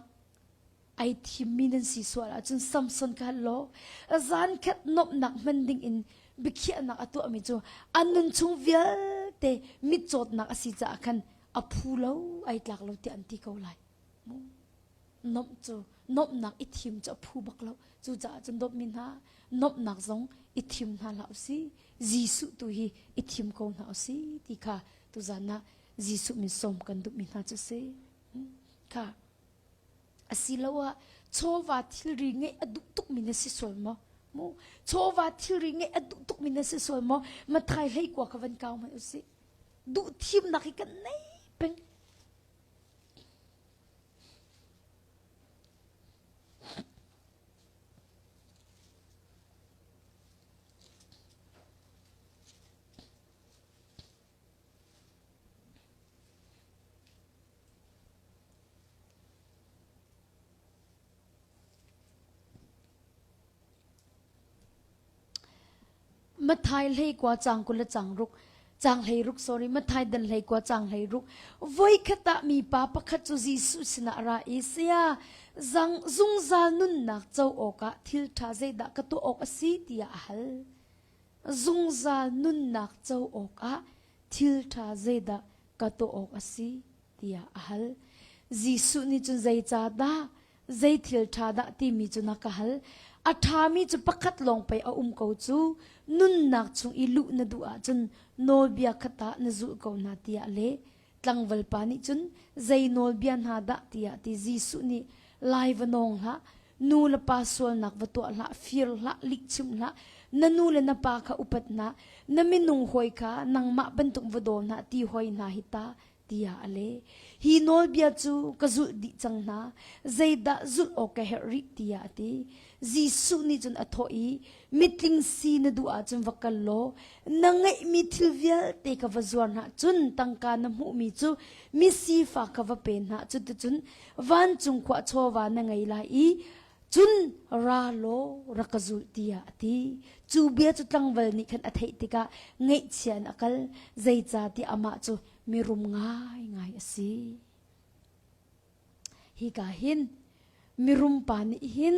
ไอทีมมีนันสีสวรจนสัมสนกันโลจานแค่นบนักมันดิ่งอินบิเขียนักตัวมิจูอันนุนชงเวียเตมิจดนักสิจะกันอภูเลวไอหลักเราเตอันที่เขาไลนบจูนบนักอีทีมจะภูบักเราจูจะจนดบมินหานบนักซงอีทีมน่าเล่าสิจีสุตุฮีอีทีมเขาเล่าสิที่ค่ะตุจานะจีสุมิสมกันดบมินหาจะเสค่ะอาศิลาวะโชวาทิลริงเงอดุตุกมินสิสวยมั้งโชวาทิลริงเงอดุตุกมินสิสวยมั้งมาไทยให้กว่ากันเก่ามันอุสิดุทีมนักกันไหนเป็นมาไทยเลยกว่าจังกุละจังรุกจังเลยรุก sorry มาไทยดันเลยกว่าจังเลยรุกวัยขตามีป้าปะขจูจีสุสนาราอิเซียจังซุงซานุนนักเจ้าโอกะทิลทาเจดะกตัวอกสีตียฮัลซุงซานุนนักเจ้าโอกะทิลทาเจดะกตัวอกสีตียฮัลจีสุนี่จุนใจจ้าดาใจทิลทาดะที่มีจุนักฮัลอาทามีจุปักขัดลงไปเอาเขาจูนุนนักชงอิลุนดูอาจนโนเบียขตานจุเขานาตียเล่ตั้งวัลปานิจุนใจโนเบียนหาดะตียที่จีสุนี่ไลฟ์นองละนูละปาสวลนักวัตัวละฟิลละลิกชิมละนันูละนับปาค่ะอุปัตนะนมินุงหอยค่ะนังมาบันตุกวัดนะตีหอยนาฮิตาตียเล่ฮีโนเบียจูกจุดิจังนะใจดะจุโอเคเฮริตียตีจีสุนี่จนอโถอีมิตลิงซีนดูอาจนวักโลนังไงมิทิลเวียเตกวจวนนะจนตั้งการนมุมิจูมิซีฟ้ากวเป็นนะจุดจนวันจุงขวาโชวานังไงลายจุนราโลรักจุตียตีจูเบียจุตั้งวัลนี่ขันอธิติกาไงเชียนอคัลใจจ่าที่อามาจูมีรุมง่ายสิฮิกาหินมีรุมปานิหิน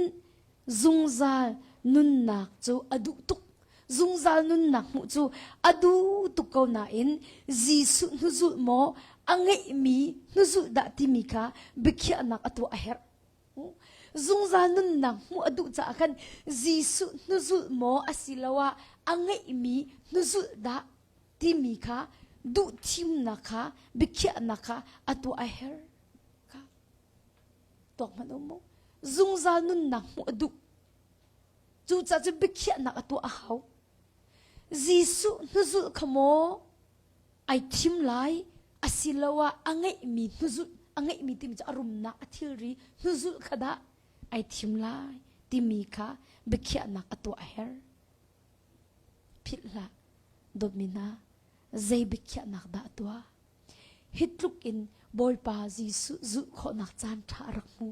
ซุงซาลนุนนักจูอดุตุกซุงซาลนุนนักมุจูอดุตุกเขาหน้าอินจีสุนุจุโมอังเอมีนุจุดะติมิกาบิกยานักอตัวอาเฮร์ซุงซาลนุนนักมุอดุจะกันจีสุนุจุโมอาศิลาวะอังเอมีนุจุดะติมิกาดุทิมนักบิกยานักอตัวอาเฮร์ตอกมันอมซุงซานุนนักมุดุจูจะจะบิกยานักตัวอาเขาจีสุนุจุขโมไอทิมไลอาศิลาวะอังเอมีนุจุอังเอมีติมจะอารมณ์นักทิลรีนุจุขดาไอทิมไลติมีค่ะบิกยานักตัวอาเฮร์พิลาดมินาใจบิกยานักดาตัวฮิตลุกอินบอยปาจีสุจุขอนักจานทารักมู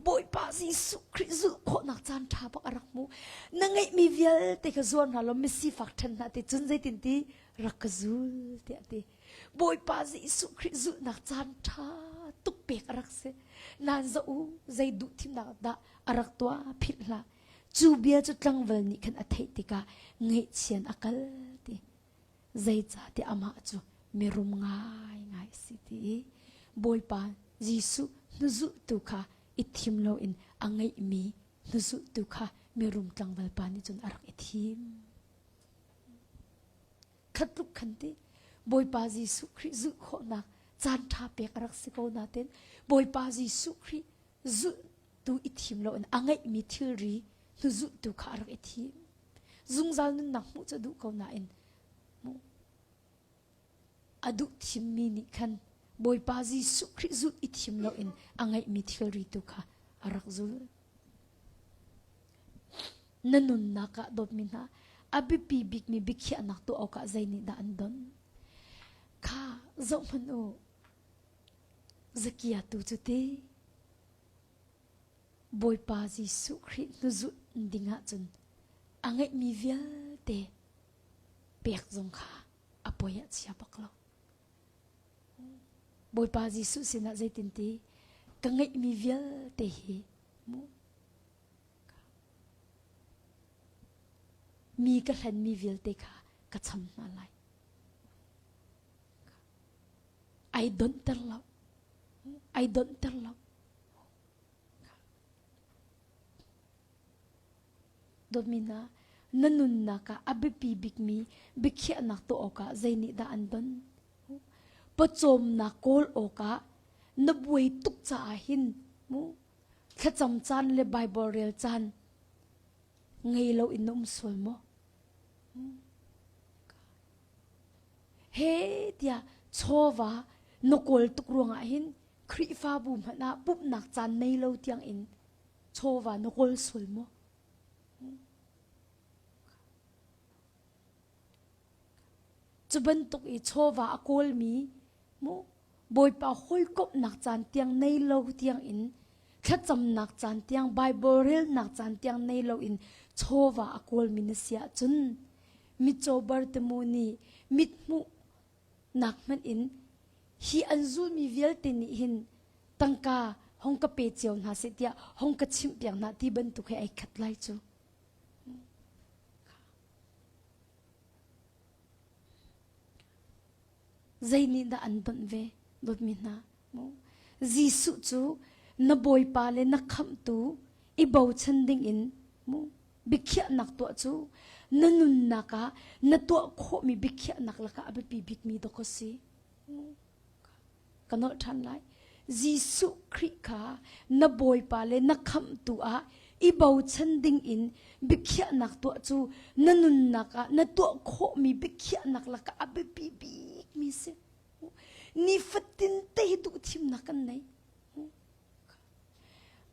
บอยปาซิสุคริสุโคนักจานทาบักรักมูนังไงมีเวลเตกจวนฮาลมิสิฟักทันนาเตจุนใจตินตีรักจูเตติบอยปาซิสุคริสุนักจานทาตุกเปกรักเสนานจะอูใจดุทิมนักดารักตัวผิดละจูเบียจุดลังเวลนี่ขันอัฐิติกาเงยเชียนอักลติใจจ่าติอามาจูมีรุมง่ายสิติบอยปาจิสุนุจุตุค่ะอิทิมโลอินอังไงมีนุจุตุค่ะมีรุมกลางเวลปานี่จนอารักอิทิมขัดลุกขันติบอยปาจิสุคริจุโคนักจานทาเปกอารักสิโกนาเตนบอยปาจิสุคริจุตุอิทิมโลอินอังไงมีทิรีนุจุตุค่ะอารักอิทิมซุงซาลนุนักมุจะดูเขานาอินอดุทิมมีนิคันบอยปาจิสุคริจุอิทิมโลอินอังไงมีทิรีตุค่ะอารักจุลนันนุนนักดดมินาอบิปีบิกมีบิกขีนักตัวเอากะใจนิดาอันดอนข้าจงมันโอจะกี้ตุจุเตบอยปาจิสุครินุจุดิ่งะจนอังไงมีเวลเตเปียกจงข้าอปอยะเชียบักลบอยปาจิสุสินะใจตินตีกังไงมีเวลเตฮีมูมีกระหันมีเวลเตค่ะกระชำอะไรI don't tell love I don't tell love โดมินานันนุนนักอบิปีบิกมีบิกเขียนักตัวโอกาใจนิดาอันดอนปจมนักโกลโอกานับเวตุกจ่าหินมูแค่จำจันเลยไบเบิลเรียลจันไงเราอินนมสวยมั้เฮ้เดียโชวานกลตุกรวงหินครีฟ้าบุมนะปุ๊บนักจันในเราเตียงอินโชวานกลสวยมั้จะบรรทุกอีโชวาอโกลมีมูบอยปาห้อยกบนักจานเตียงในโลกเตียงอินแค่จำนักจานเตียงไบเบิลเรลนักจานเตียงในโลกอินโชวาอโกลมีนเสียจนมิโจบาร์ตมูนีมิดมุนักมันอินฮีอันซูมีเวลตินิหินตั้งกาห้องกะเปเจียวนาเสียห้องกะชิมเปียงนาที่บรรทุกให้ไอขัดไล่จูใจนี่ดาอันดอนเวดดมินาจีสุจูนบอยปาเลนักคำตูอีบ่าวชันดิ่งอินบิกยนักตัวจูนันนุนนักะนตัวโคมีบิกยนักละกะอบิปีบิกมีดอกสีกันนอทันไลจีสุคริกานบอยปาเลนักคำตัวอีบ่าวชันดิ่งอินบิกยนักตัวจูนันนุนนักะนตัวโคมีบิกยนักละกะอบิปีบิมีเสนี่ฟัดตินเตะดูทิมนักกันไหน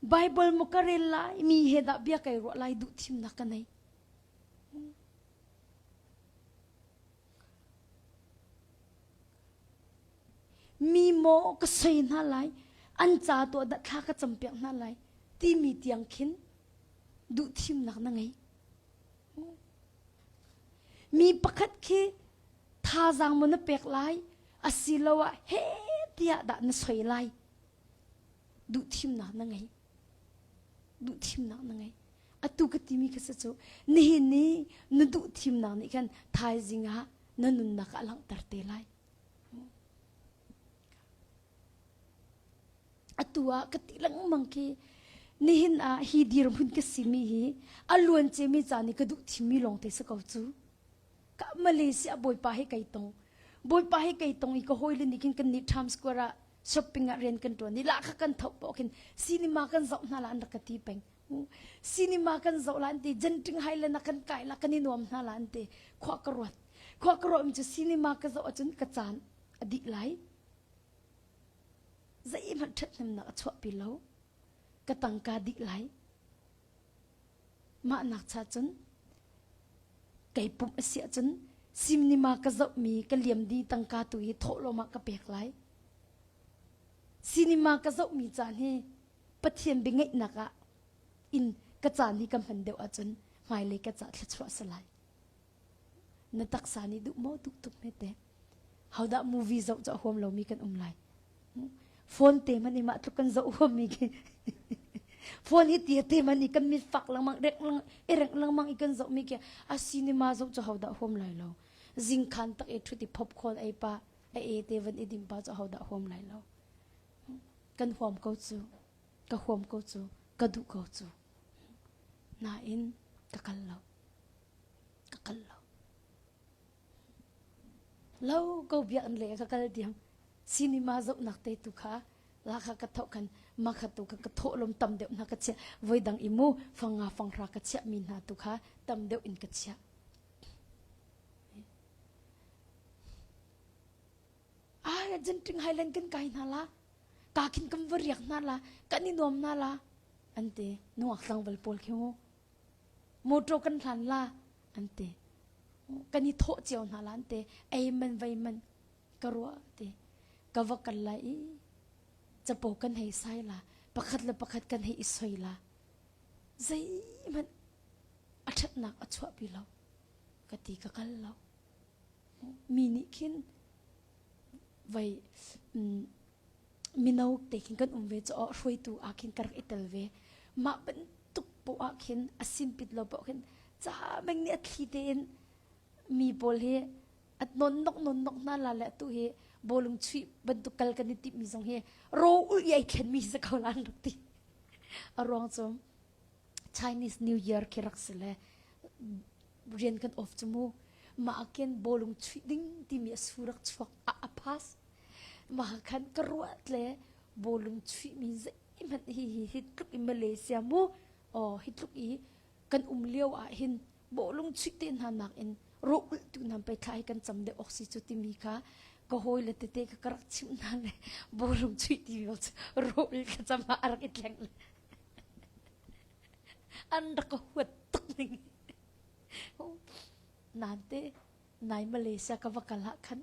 ไบเบิลมุกเรลไลมีเหตุเบียกไอรัวไลดูทิมนักกันไหนมีโมก็ใส่น่าไลอันจ่าตัวดัดข้าก็จำเปียกน่าไลที่มีเตียงขินดูทิมนักนั่งไงมีประคัดคีท่าจางมันเปียกไลอาศิลวะเฮตียดานสวยไลดูทิมนักนั่งไงดูทิมนักนั่งไงอะตุกติมีกษัตริย์นี่นดูทิมนักนี่กันทายจิงฮะนันนุนนักอลังตัดเตไลอะตัวกติลังมังคีนี่หินฮีดีรมุนกสิมีฮีอลวนเจมีจานี่กดูทิมมีลงเตสกาวจูกับมาเลเซียบอยปาให้ไกตงบอยปาให้ไกตงอีกก็หอยเลยนี่กินกันนิทามสกวระช้อปปิ้งอะเรียนกันตัวนี่ละกันทับบอกกันซีนิมากันจับน่าละอันดักตีเป็งซีนิมากันจับละอันตีจันทิงไฮเลนักันไก่ละกันนินวมน่าละอันตีขวากรวดมันจะซีนิมากันจับจนกระจานอดีไหลจะอีมันทัดน้ำหนักชั่วปีแล้วกระตังกาดิไหลมาหนักชาจนไก่ปุ่มเสียจนซิมนิมากระจับมีกระเหลี่ยมดีตังกาตุยโถโลมากระเปียกไหลซินิมากระจับมีจานให้ ปะเทียนบิงไงนักอินกระจานี่กำพันเดียวจนหมายเลยกระจาทชัวสลายนตักษานี่ดูโมตุกตุกเมเตเขาได้มูวี่เจ้าจะห่วมเรามีกันไลโฟนเตมันนี่มาทุกกันจะห่วมมีกันโฟนฮิตเตมันนี่กันมีฝักลังมังเด็กลังเร็งลังมังอีกันจะมีกันอาศินิมาเจ้าจะเขาได้ห่วมไหลเราจิงคันตักทุติพบคนไอปะไอเตวันดิมปะจะเขาได้ห่วมไหลเรากันห่วมเขาจูก็ห่วมเขาจูก็ดูเขาจูน่าอินก็กันเราแล้วก็เบียนเลยก็กันเดียมซีนิมาจบนักเตะตุขาลาขากระทบกันมาขัดตุกกระทบลมตำเดียวนักเชียไว้ดังอิมูฟังงาฟังรากเชียมีนาตุขาตำเดียวอินกเชียจันทร์ไฮแลนด์กันไกน่าละกากินกำวรียกน่าละกันนี่นวมน่าละอันเตนัวสังเวลปอลเขียวโมโตกันทันละอันเตกันนี่โถเจียวน่าละอันเตไอมันไวมันกรัวเตกวักกันไลจะโปกันให้ไซละประคัดละประคัดกันให้อิสวยละใจมันอัดหนักอัดชั่วปีเรากติกะกันเรามีนิคินไว้มีนาวเด็กกันเวจะอช่วยตัวอาคินกระอิตลเวมาเป็นตุกปอาคินอาศิมปิดเราบอกคินจ้าแมงเนี่ยทีเดนมีบอลเฮอัดนนกนั่นละแหละตัวเฮบอลลุงชีบรรทุกกัลกันนิติมีสองเฮโรอุยไอเข็นมีสักเขาล้านรักตีอารมณ์จม Chinese New Year คิรักสิเลยเรียนกันออฟจมูมาเก็นบอลลุงชีดิ้งที่มีสุรักชวักอาพัสมาคันกระวัดเลยบอลลุงชีมีใจมันฮิตลุกอิมาเลเซียมูฮิตลุกอีกันเลี้ยวหินบอลลุงชีเต้นหานักอินโรคตุนำไปคลายกันจำเดออกซิจุติมีค่ะก็หอยละเตะก็กระชิมนั่นเลยบอลลุงชีที่มีโรคก็จะมาอารักอิดแรงเลยอันรักก็หัวตุกนึงนั่นเตในมาเลเซียก็ว่ากันละคัน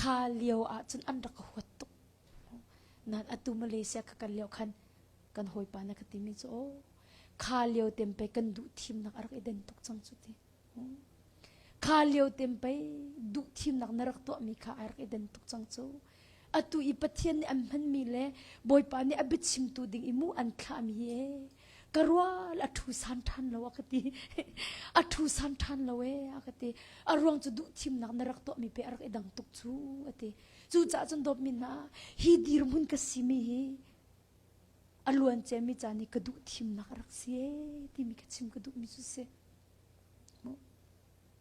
คาเลียวจนอันรักก็หัวตุกนั่นตุมาเลเซียก็กันเลียวคันกันหอยปานักติมิโซคาเลียวเต็มไปกันดูทีมนักอารักอิดเดนตุกจังสุดที่คาเลียวเต็มไปดูทีมนักนรักตัวมีข้าอารักอิดเดนตุกจังโจตุอีปัทยันนี่อันพันมีเล่บอยปานี่อบิดชิมตูดิ่งอิมูอันข้ามีกรัวอัทุสันทันละวะกติอัทุสันทันละเวอะกติอารวงจะดูทีมนักนรักตัวมีเปอารักอิดังตุกจูอติจูจ่าจนดบมินาฮีดีร์มุนกสิมีอลวนเจมิจานี่กดูทีมนักรักเสียที่มีกชิมกดูมิสุเส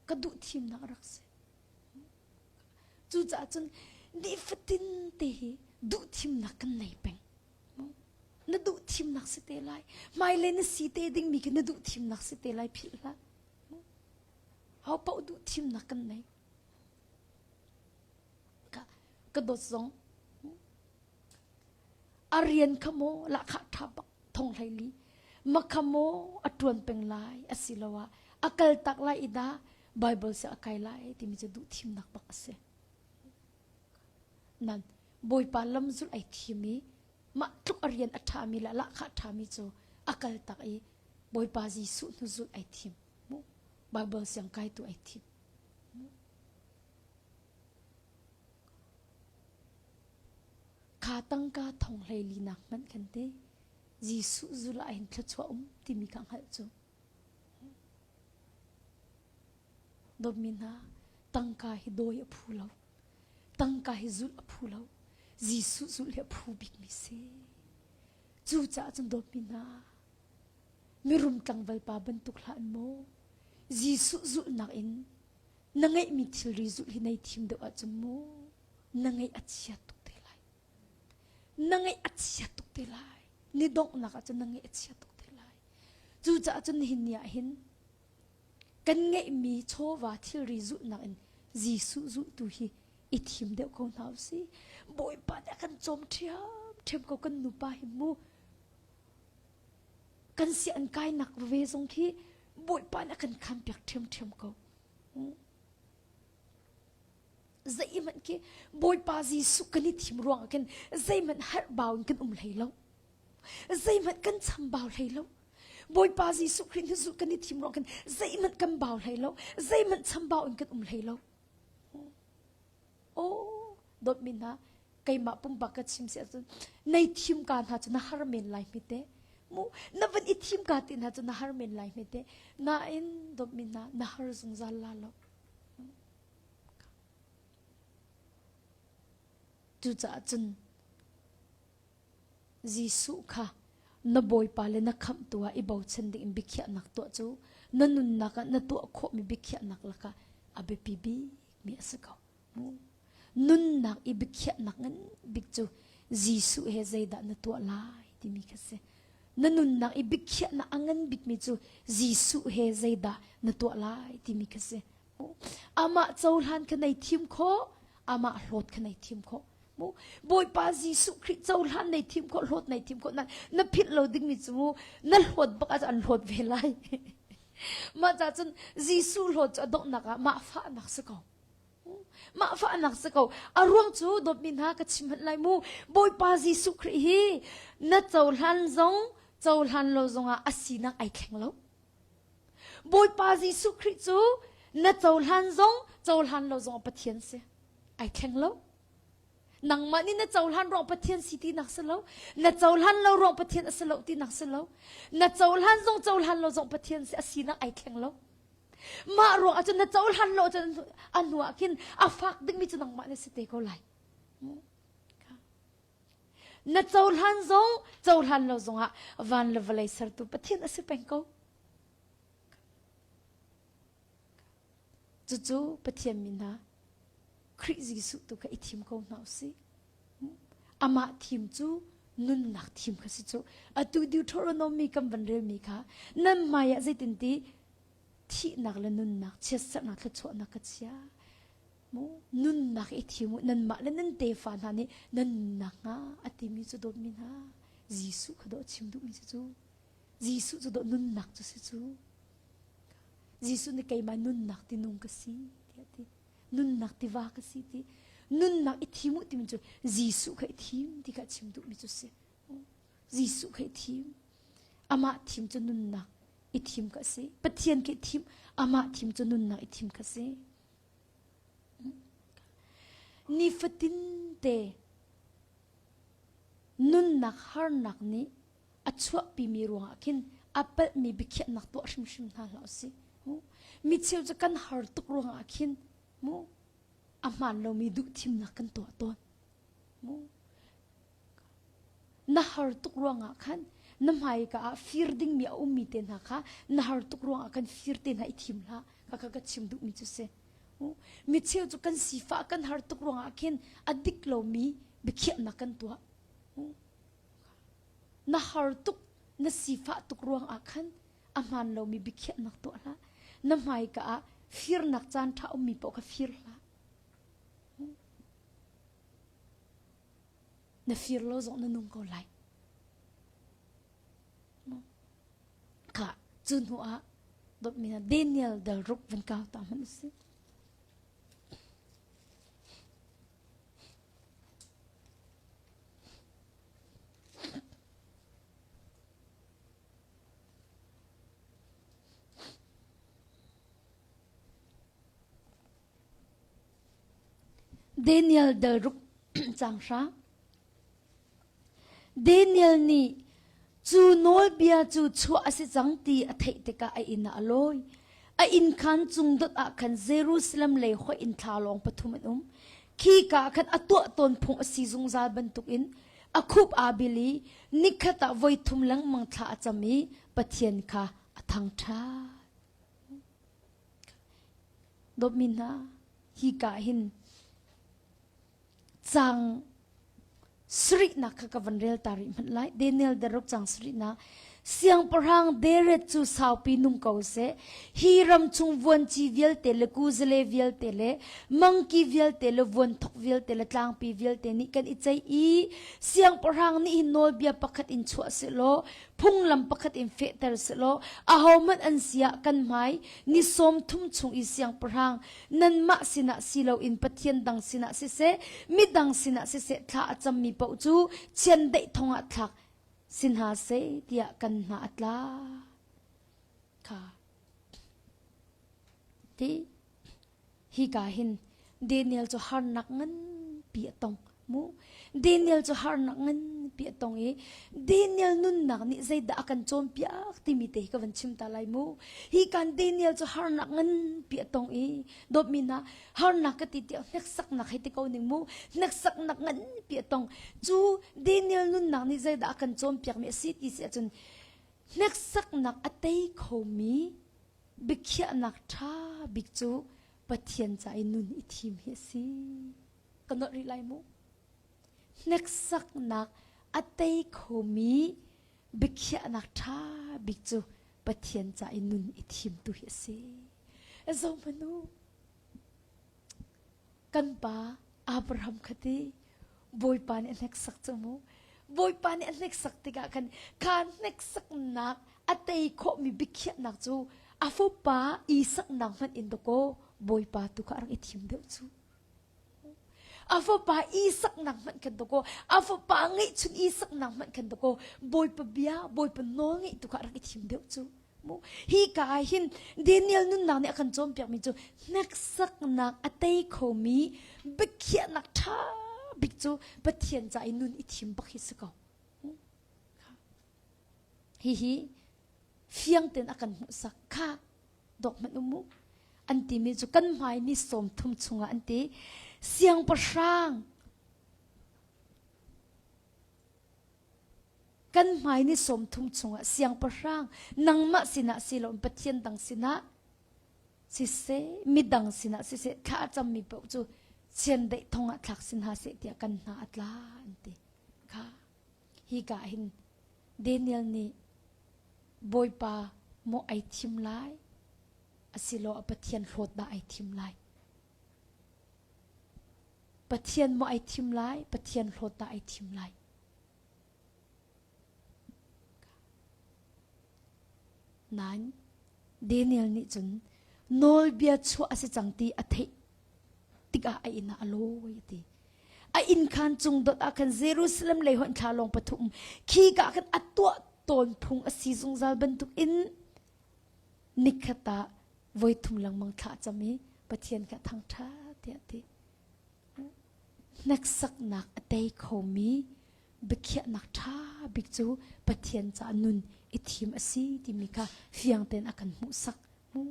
กดูทีมนักรักเสียจูจ่าจนดีฟตินเตะดูทีมนักกันไหนเป็นนดูทีมนักสเตลัยไม่เล่นสีเตดิ้งมีกันนดูทีมนักสเตลัยพิลละเขาเป่าดูทีมนักกันไหนก็โดดซองอาเรียนขโมละขะทับทองไหลีมาขโมอตวนเป็นลายอสิลวะอากาลตักลายอิดาไบเบิลเสอากายลายที่มีจะดูทีมนักบักเสนั่นบอยปาลำจุลไอทีมีมาทุกอาเรียนอัฐามีละขะทามีโจอากาลตักไอบอยปาจีสุนุจุลไอทีมไบเบิลเสียงไกตัวไอทีมข้าตั้งกาทองไหลีนักมันกันเตจีสุจุลไอทชัวที่มีกังหัดโจดมินาตั้งกาฮิโดยพูเลาตั้งกาฮิจุลพูเลาจีสุจุลพูบิกมิเซจูจ่าจนดมินามีรุมตังเวลปาบันตุกลานโมจีสุจุลนักอินนังไงมิทิลริจุลฮินัยทีมเดอจโมนังไงอัจฉริยตุกเตลัยนังไงอัจฉริยตุกเตลัยนี่ดอกนักจะนังไงอัจฉริยตุกเตลัยจูจ่าจนหินยาหินกันไงมีโชวาที่ริจุนักอินจีสุจุตุฮีอิทิมเดียวของเราสิบอยปาเนี่ยกันจมเทียมเขากันนุปาหิมูกันเสียนกายหนักเวทรงที่บอยปาเนี่ยกันคันเปียกเทียมเขาใจมันกี่บอยปาจีสุกันนี่ทิมรวงกันใจมันฮัดบ่าวกันไหลแล้ว zai mat kan cham bao lai lo boy pa Jesu Christ hu zu kan ni thim ro kan zai mat kan bao lai lo zai mat cham bao in kan lai lo o dot min ha kai ma pum ba ka chim se nei thim kan ha chuna har men lai mi te mu na van I thim ka tin ha chuna har men lai mi te na in dot min na har zung za la lo tu cha chun Jesu kha na boy pa le na kham tua I bau chen ding bikhya nak to chu na nun nak na to kho mi bikhya nak laka abe pi bi mi asaka mu nun nak I bikhya nak ngan bik chu Jesu he zaida na to lai ti mi khase na nun nak I bikhya na angan bik mi chu Jesu he zaida na to lai ti mi khase ama chaulan khanai thim kho ama hlot khanai thim kho boy pa Jesu Christ chaulan nei thim kho hlot nei thim kho na phit lo ding mi chu na hlot bak an hlot velai ma cha chun Jesu hlot cha dok naka ma fa nak sako ma fa nak sako arwang chu dot min ha ka chim lai mu boy pa Jesu Christ hi na chaulan lo zonga asina ai thleng lo boy pa Jesu Christ chu na chaulan lo zong pathian se ai thleng lo nang ma ni na chaulan ro pathian city nak selo na chaulan lo ro pathian aselo ti nak selo na chaulan lo zong pathian se asina ai thleng lo ma ro a chun na chaulan lo chun anwa kin afak ding mi chunang ma ne se te ko lai na chaulan lo zong a van le valai sar tu pathian ase pengko chu pathian mina Christ Jesu tu ka ithim ko nau si ama thim chu nun nak thim kha si chu atu Deuteronomy kam van rel mi kha nan maya zaitin ti thi nak la nun nak chesa nak la chho nak ka chia mo nun nak ithim nan ma la nan te fa na ni nan nak nga ati mi chu dot min ha Jesu kha do chim du mi chu Jesu chu do nun nak chu si chu Jesu ni kai ma nun nak ti nung ka si ti nun nak ti va ka si ti nun nak ithimu ti mi chu Jesu kha ithim ti ka chim du mi chu se Jesu kha ithim ama thim chu nun nak ithim ka se pathian ke thim ama thim chu nun nak ithim ka se ni fatin te nun nak har nak ni achwa pi mi ruang akin apal mi bikhya nak to shim na la si mi cheu chu kan har tuk ruang akhin mu aman lo mi du thim na kan to ton mu na har tuk ruang akhan na mai ka firding mi ummi te na kha na har tuk ruang akan firte na ithim la ka chim du mi chu se mi cheu chu kan sifa kan har tuk ruang akhin adik lo mi bikhya na kan to na har tuk na sifa tuk ruang akhan aman lo mi bikhya na to la na mai ka fir nak chan tha ummi po ka fir la na fir lo zong na nung ko lai ka chun hu a dot mina Daniel dal ruk van ka ta man se Daniel dal ruk chang sha Daniel ni chu nol bia chu chua ase chang ti a thei te ka a in a loi a in khan chung dot a khan Jerusalem le kho in thalong pathum khi ka khan atwa ton phung a si zung zal ban tuk in a khup a bili nikhata voi thum lang mang tha achami pathian kha athang tha domina hi ka hin chang Sri na kakavan rel tari man lai Daniel darok chang Sri na siang parhang deret chu sau pi nung kau se hiram chung von chi vial tele kuzle vial tele monkey vial tele von thok vial tele tlang pi vial te ni kan ichai I siang parhang ni hinol bia pakhat in chua se lo phung lam pakhat in fe ter se lo a homan an sia kan mai ni som thum chung I siang parhang nan ma sina silo in pathian dang sina se mi dang sina se thla acham mi pau chu chen dei thonga thak สินหาเสเตียกันหาอัตลาค่ะที่ฮีกาหินเดนิเอลจะหานักเงินเปียตองมูเดนิเอลจะหานักเงินเปียตองเดนิเอลนุนนักนี่ใจด่ากันโจมเปียกที่มีเตะกับวันชิมตาไลมูฮีกันเดนิเอลจะหานักเงินเปียตองดบมินะหานักก็ติดเดียวนักสักนักให้ติเขาหนึ่งมูนักสักนักเงินเปียตองจูเดนิเอลนุนนักนี่ใจด่ากันโจมเปียกมีสิทธิ์เสียจนนักสักนักอัตย์เขามีบิกยนักท่าบิกจูปะเทียนใจนุนอิทิมเฮซีกันนอริไลมูนักสักนักอัตย์เขามีบิกยนักท่าบิกจูปะเทียนใจนุนอิทิมตุเฮซีเอซอมนูกันปาอับราฮัมคดีบอยปานนักสักจมูบอยปานนักสักติกากันการนักสักนักอัตย์เขามีบิกยนักจูอาฟูปาอีสักนักมันอินโดโกบอยปาตุกะรังอิทิมเดียวจูอาฟูปาอีสักนักมันกันโดโกอาฟูปางิชุนอีสักนักมันกันโดโกบอยปะเบียบอยปะน้องอิตุกะรังอิทิมเดียวจูมูฮีกาหินเดนิเอลนุนนักเนี่ยกันโจมเปียกมิจูนักสักนักอัตย์เขามีบิกยนักท่าบิกจูปะเทียนใจนุนอิทิมบักฮิสกาฮีเฟียงเต็นอากันมุสักค่ะดอกมันมุอันที่มีจุกันไม้นี่สมทุมชงอันที่เสียงประช่างกันไม้นี่สมทุมชงเสียงประช่างนังมะสินะสิลมปะเทียนดังสินะสิเสมีดังสินะสิเสข้าจำมีเปล่าจูเชียนได้ทงอัตลักสินหาเสตียกันหาอัตลาอันที่ค่ะฮีกาหินเดนิเอลนี่บอยปาโมไอทิมไลอสิโลปะเทียนโหดดาไอทิมไลปะเทียนโมไอทิมไลปะเทียนโหดดาไอทิมไลนั้นเดนิเอลนี่จนโนลเบียชัวอสิจังตีอเทติกาไออินาอโลยตีไออินคันจุงดอดอาคันเยรูซาเล็มเลยหันคาลงปฐุมขีกาคันอัตตัวตนพุงอสีซุงซาลบันทุกอินนิคตาไว้ทุมลังมังคาจะมีปะเทียนกับทางท่าเตียตินักสักนักเตยเขามีบิกยนักท่าบิกจูปะเทียนจานุนอิทิมอสีที่มีกาเฟียงเต็นอากันมุสักมู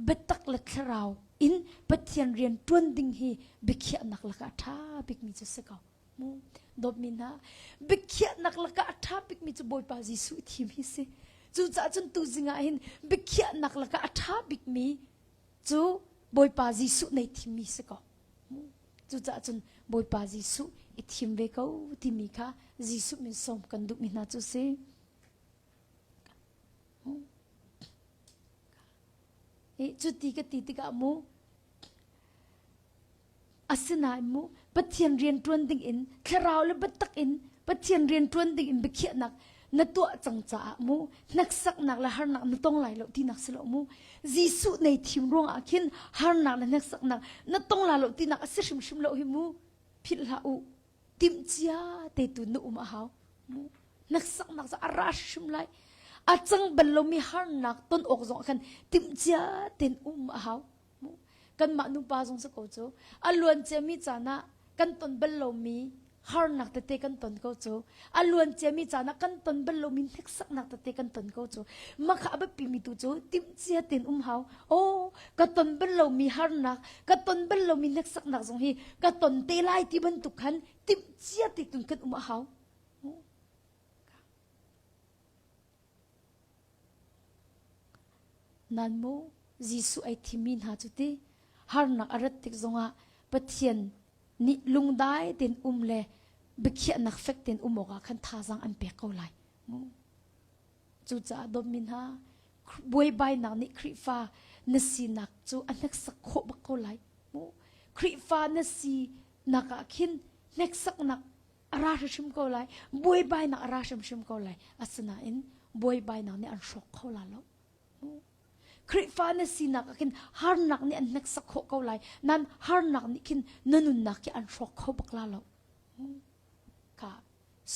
เบตักเล็กเราอินปะเทียนเรียนตวนดิ่งฮีบิกยนักละกาท่าบิกมีจะสกาวมูดบมินะบิกยนักละกาท่าบิกมีจะบอยปาจิสุอิทิมฮิสิจูจ่าจนตูจิงาหินบิกยนักละกาท่าบิกมีจูบอยปาจิสุในทิมมีสกาวจูจ่าจนบอยปาจิสุอิทิมเวกาวทิมีค่ะจิสุมิสมกันดุมินาจูเซจุดที่กติกามูอาศนามูปะเทียนเรียนตวนดิ่งอินคราวและบัตักอินปะเทียนเรียนตวนดิ่งอินบิเขียนักนัตัวจังจ้ามูนักสักนักและหานักนัต้องไหลเหล่าที่นักสละมูจิสุในทีมรวงอาคินหานักและนักสักนักนัต้องไหลเหล่าที่นักอาศัยชิมเหล่าหิมูพิลาอูติมเจียเตตุนุมาหาวมูนักสักนักจะอาราชิมไหลอาจังเบลลมีหานักต้นอกจงกันติมเจียเตนมาหาวกันมานุปาจงสกุลจูอลวนเจมีจานะกันตนเบลโลมีฮาร์นักตะเตกันตนเขาจูอลวนเจมีจานะกันตนเบลโลมีเท็กซักนักตะเตกันตนเขาจูมาขาบปีมีตูจูติมเจียเต็นหาวโอ้กันตนเบลโลมีฮาร์นักกันตนเบลโลมีเท็กซักนักจงฮีกันตนเตไลที่บรรทุกขันติมเจียติตุนกันหาวนั่นโมจิสุไอทิมินหาจุติฮาร์นักอารัตติกจงอาปะเทียนนิลุงได้เต็นเลบิกยนักเฟกเต็นโอกาคันท่าจังอันเปกเอาไลจูจ่าดอมินฮาบวยใบนักนิคริฟ้านสีนักจูอันนักสักโคบักเอาไลคริฟ้านสีนักขินนักสักนักอาราชิมเอาไลบวยใบนักอาราชิมเอาไลอาสนาอินบวยใบนักนี่อันช็อกเอาไลแล้วคริฟ้าเนี่ยสินักกินฮาร์นักนี่อันนักสักโคเขาไลนั่นฮาร์นักนี่กินนันนุนนักอันช็อกเขาบักลาแล้วค่ะ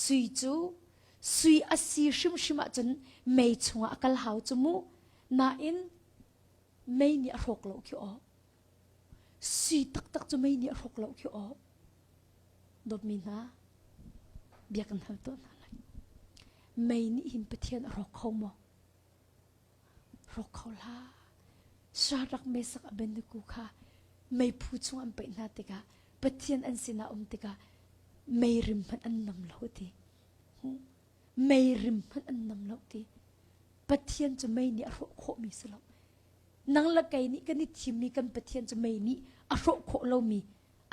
สุยจู สุยอาศีชิมชิมจนไม่ชงอักลหาวจมูนาอินไม่เนี่ยรกเหลาคิโอสุยตักจะไม่เนี่ยรกเหลาคิโอดดมีนะเบียกันทำตัวนั่นเลยไม่นี่หินประเทียนรกเขาโมรกเขาล่าชาดักไม่สักอเบนกูค่ะไม่พูดชงอันเป็นนาติกาประเทียนอันสินาติกาไม่ริมพันอันนำเหลาทีไม่ริมพันอันนำเหลาทีประเทียนจะไม่เนี่ยรกโคมีสลบนังละไกนี่กันนี่ทีมีกันประเทียนจะไม่นี่อรกโคเรามี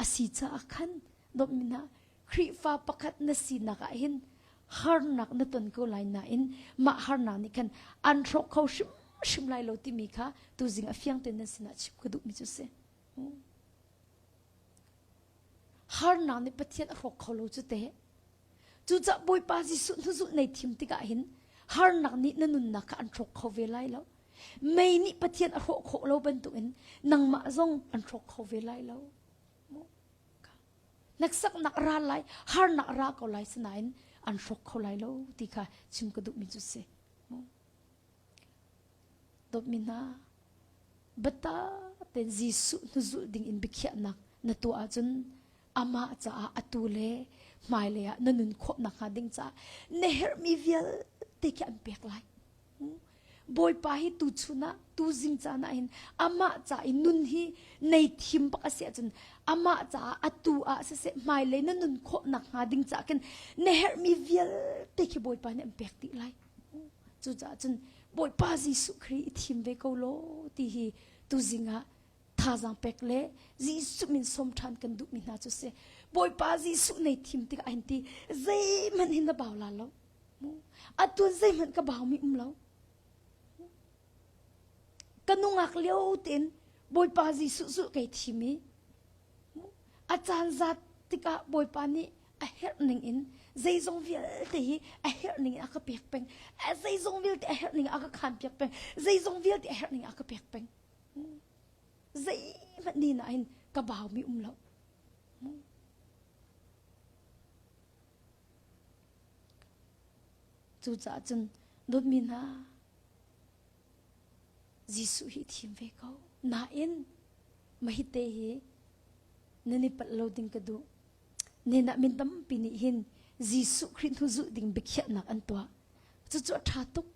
อาศิจาขันดมินะครีฟ้าประคัดนสีนักอินฮาร์นักนตันกูไลน่าอินมาฮาร์นักนี่กันอันรกเขาชิมไลโลติมีค่ะตัวจริงอฟียงเต็นนสีนักชิบกระดูกมิจุเสฮาร์นักนี่ประเทียนรกเขาโลจุเตจูจะบอยปาจิสุนทุในทีมติกาอินฮาร์นักนี่นั่นนุนนักอันรกเขาเวไลแล้วไม่นี่ประเทียนรกเขาโลเป็นตัวอินนังมาซงอันรกเขาเวไลแล้วนักสักนักราไลฮาร์นักราเขาไลสนายอันรกเขาไลแล้วติค่ะชิมกระดูกมิจุเสดบมินาบัตตาเต็นจิสุนุจุดิ่งอินบิขยนักนตัวอาจุนอามาจ้าอตูเลไม่เลยอะนันนุนขบนักหาดิ่งจ้าเนเฮร์มีเวียลติกอันเปียกไลบอยไปให้ตูชุนะตูจิงจ้านะอินอามาจ้าอินนุนฮีในทีมปักเสียจนอามาจ้าอตูอาเสไม่เลยนันนุนขบนักหาดิ่งจ้ากันเนเฮร์มีเวียลติกบอยไปเนี่ยอันเปียกติไลจูจ้าจนบอยปาจิสุครีทีมเวกโลตีฮีตูจิงะท่าจังเป็กเล่จิสุมินสมทันกันดุมินาจุเสบอยปาจิสุในทีมติกอันตีใจมันหินตะบ่าวลาแล้วอัดตัวใจมันกระบ่าวมีแล้วกันนุ่งอักเลี้ยวเต็นบอยปาจิสุไก่ทีมีอาจารย์จัดติกะบอยปานี่a her ning in zai zong vil te hi a her ning aka pek peng a zai zong vil te a her ning aka khan pek peng zai zong vil te a her ning aka pek peng zai ma ni na in ka baw mi lo chu cha chen dot mi na jisu hi thim ve ko na in ma hi te hi nani pat lo ding ka du nên đã min tâm pini hin Giêsu Christ huzu ding bikhya nak antwa chu chu tha tuk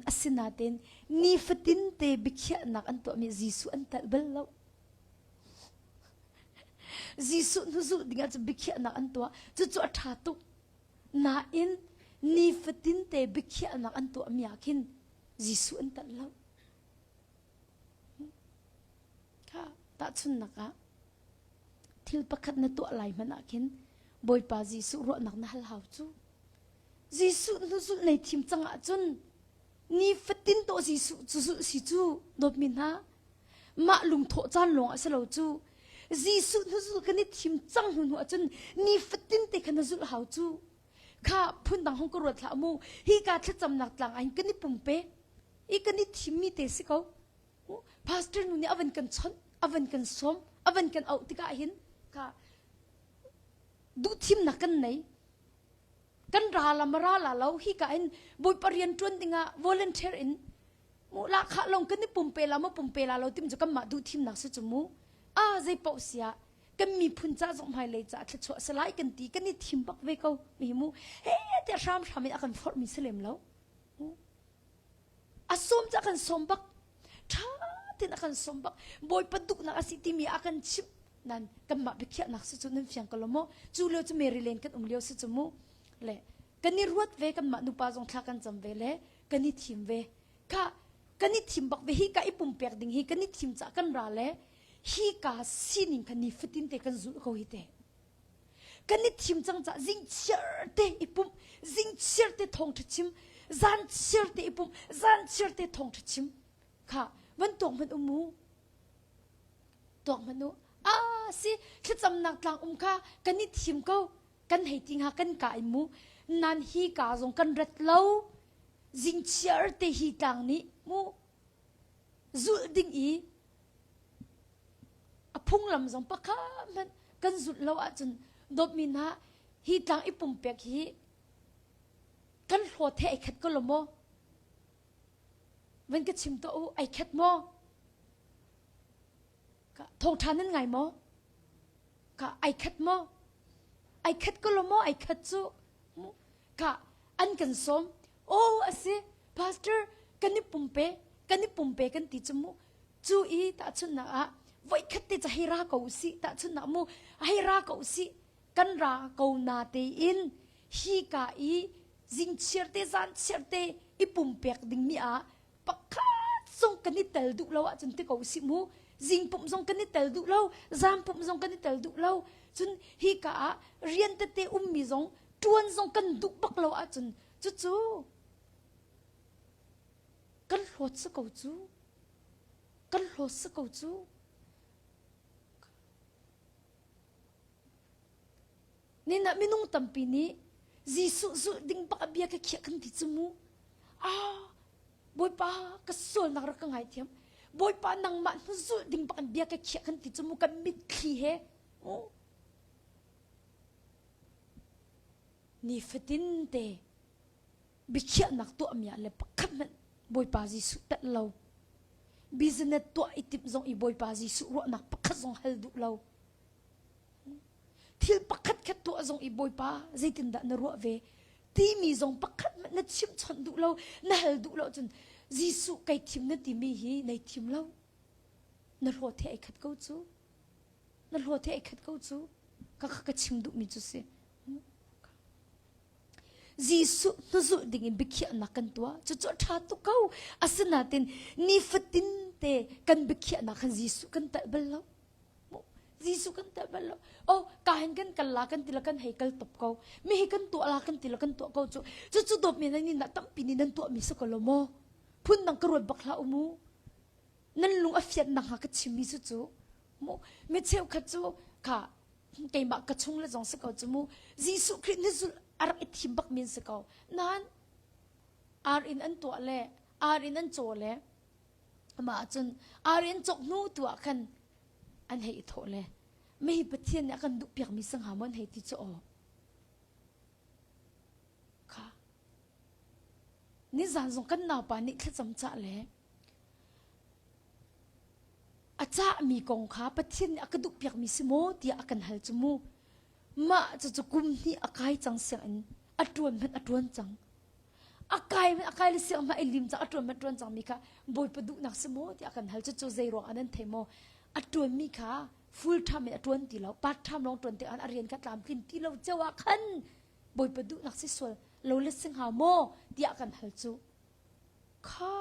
asina ten ni fatin te bikhya nak antwa mi Giêsu antal bello Giêsu huzu ding at bikhya nak antwa chu chu tha tuk na in ni fatin te bikhya nak antwa mi akin Giêsu antal lo ka ta chun naka thil pakhat na to lai manakin boy pa Giêsu ro nak na hal hau chu Giêsu nu zu nei thim changa chun ni fatin to Giêsu chu si chu dot min ha ma lung tho chan long a selo chu Giêsu nu zu kan ni thim chang hun hu chun ni fatin te kan zu hau chu kha phun dang hong ko ro thla mu hi ka thla cham nak tlang an kan ni pumpe I kan ni thim mi te si ko pastor nu ni avan kan chon avan kan som avan kan au tika hin ka du thim na kan nei kan ra la lo hi ka in boy parian tron dinga volunteer in mu la kha long kan ni pumpe la lo tim ju kam ma du thim nak se chumu a zai pau sia kan mi phun cha jong mai le cha thla chho salai kan ti kan ni thim bak ve ko mi mu he te sham sham akan for mi selem lo asom cha kan som bak tha tin akan som bak boy paduk na asiti mi akan chip nan kan ma bikhya nak se chu nan fyang kalomo chu lo chu Maryland kan umleo se chu mu le kan ni ruat ve kan ma nu pa jong thla kan jam ve le kan ni thim ve ka kan ni thim bak ve hi ka ipum pek ding hi kan ni thim cha kan ra le hi ka sinin kan ni fitin te kan zu ko hi te kan ni thim chang cha jing cher te ipum jing cher te thong thachim zan cher te ipum zan cher te thong thachim ka van tong man umu tong manu si thacham nak tlang kha kan ni thim ko kan hei ting ha kan ka imu nan hi ka jong kan rat lo jing cher te hi tang ni mu zul ding I apung lam jong pakha man kan zul lo a chun dop min ha hi tang ipum pek hi กันโหดเทไอคัดก็ละโมวันก็ชิมตัวไอคัดโมก็ทงทานนั่นไงโมก็ไอคัดโมไอคัดก็ละโมไอคัดจูก็อันกันสมโอ้อาศัยพาสเตอร์กันนี่ปุ่มเปกันติจมูจูอีตาชุนนะไว้คัดติจะให้ราเกาสิตาชุนนะมูให้ราเกาสิกันราเกานาเตอินฮีกาอีจิงเชียร์เตซันเชียร์เตอีปุ่มเปกดิ่งมีปักขาส่งกันนี่เตลดุเราจนที่เกาสิมูจิงปุ่มส่งกันนี่เตลดุเราจามปุ่มส่งกันนี่เตลดุเราจนฮีกาเรียนเตมีส่งจวนส่งกันดุปักเราจนจู่กันโหดสักจูกันโหดสักจูนี่นะไม่นุ่งตั้มปีนี้จีสุดิ่งปักเบียกเขียกันที่จมูบอยป้าก็ส่วนนักรักง่ายเทียมบอยป้านังมันสุดิ่งปักเบียกเขียกันที่จมูกันมิดขี้เหนี่ฟตินเตบิเขียนักตัวเมียเลยปักขับมันบอยป้าจีสุตัดเราบิสเนสตัวอิติมซงอีบอยป้าจีสุรัวนักปักขัดซงฮัลดุเราที่ปักขัดแค่ตัวซงอีบอยป้าใจตินดะนรัวเวที่มีซงปักขัดมันนัดชิมชนดุเราน่าฮัลดุเราจนจีสุไก่ทิมนัดที่มีฮีในทิมเรานรัวเทไอขัดกูจูนรัวเทไอขัดกูจูก็ชิมดุมีจุเสจีสุนสุดิ่งบิเขียนักกันตัวจะท้าตุเขาอาศัยนาตินนิฟตินเตกันบิเขียนักกันจีสุกันแต่เบลล์จีสุกันแต่เบลล์โอ้การเห็นกันลากันติละกันให้กันตบเขาไม่ให้กันตัวลากันติละกันตัวเขาจู่ตบมีนั่นนี่นักตั้มปีนี้นั่นตัวมีสักคนละโมพุ่นนังกระโดดบักลาอุโมนั่นลุงอฟิยนังหากันชิมิจู่โมไม่เชี่ยวขัดจู่ค่ะไก่บักกระชงและจงสักเขาจู่โมจีสุคริสต์นี่จู่อาร์อิทิมบักมินสกาวนั้นอาร์อินอันตัวเล่อาร์อินอันโจเล่มาจนอาร์อินจกนู้ตัวกันอันให้โถเล่ไม่ให้ประเทศเนี่ยกันดุเปียกมีสังหารมันให้ที่จะออกค่ะนี่จานส่งกันนาปานี่แค่จำจ่าเล่อาจารย์มีกองขาประเทศเนี่ยกันดุเปียกมีสมอที่อากันหายจมูกมาจะกุมนี่อากายจังเสียงอัดวนมันอัดวนจังอากายมันอากายเลยเสียงมาไอลิมจังอัดวนมันอัดวนจังมีค่ะบอยประดุนักสมอที่อากันหันจะโจใจรออันนั้นเทโมอัดวนมีค่ะฟูลไทม์อัดวนตีเราพาร์ทไทม์ลองตวนตีอันเรียนกันตามขึ้นที่เราเจ้าว่าขันบอยประดุนักสิสวลเราเล่นสิงหาโมที่อากันหันจูค่ะ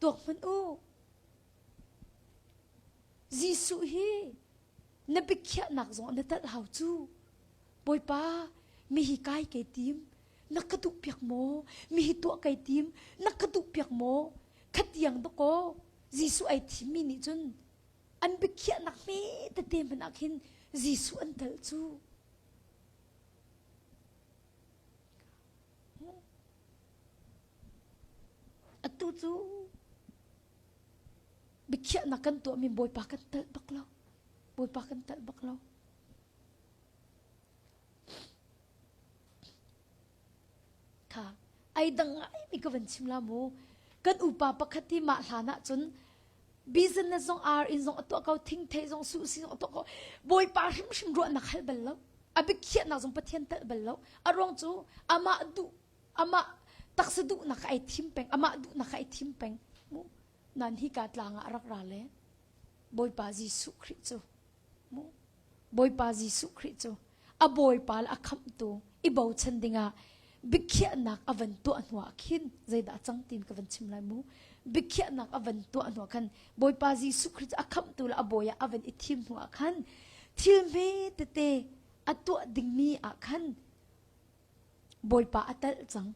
ตัวมันอู้จีสุฮีนับบิเขียนักจงนัดหาวจูบอยป้ามีหิกายไก่ติมนักกระดุกเปียกโมมีหิตัวไก่ติมนักกระดุกเปียกโมขัดยังตะโกจีสุไอทิมมินิจุนอันบิเขียนักมีแต่เต็มเป็นอักหินจีสุอันเตลจูอัตุจูบิเขียนักกันตัวมีบอยป้ากันเตลบักเราบอยป้ากันเตลบักเราไอ้ดังไอ้มีก็เป็นชิมลามูกันอุปปักที่มาฐานะจน business จง R in จงตัวเขาทิ้งเทจงสุสิจงตัวเขาบอยป่าชิมรัวนักให้เบลล์อบิเขียนนักจงปะเทียนเตเบลล์อารมณ์จูอามาดูอามาตักสะดุนักไอ้ทิมเป็งอามาดูนักไอ้ทิมเป็งมูนั่นที่การลางอารักราเลบอยป่าจีสุคริจูมูบอยป่าจีสุคริจูอาบอยป่าละคำตัวอีบ่าวชันดิงาบิเขียนักอวันตัวอันหัวขินใจด่าจังตีนกับวันชิมลายมูบิเขียนักอวันตัวอันหัวขันบอยปาจีสุคริตอาคำตัวละอบอยอวันอิทิมหัวขันทิลเมตเตอตัวดิ่งมีอาขันบอยปาอัตลจัง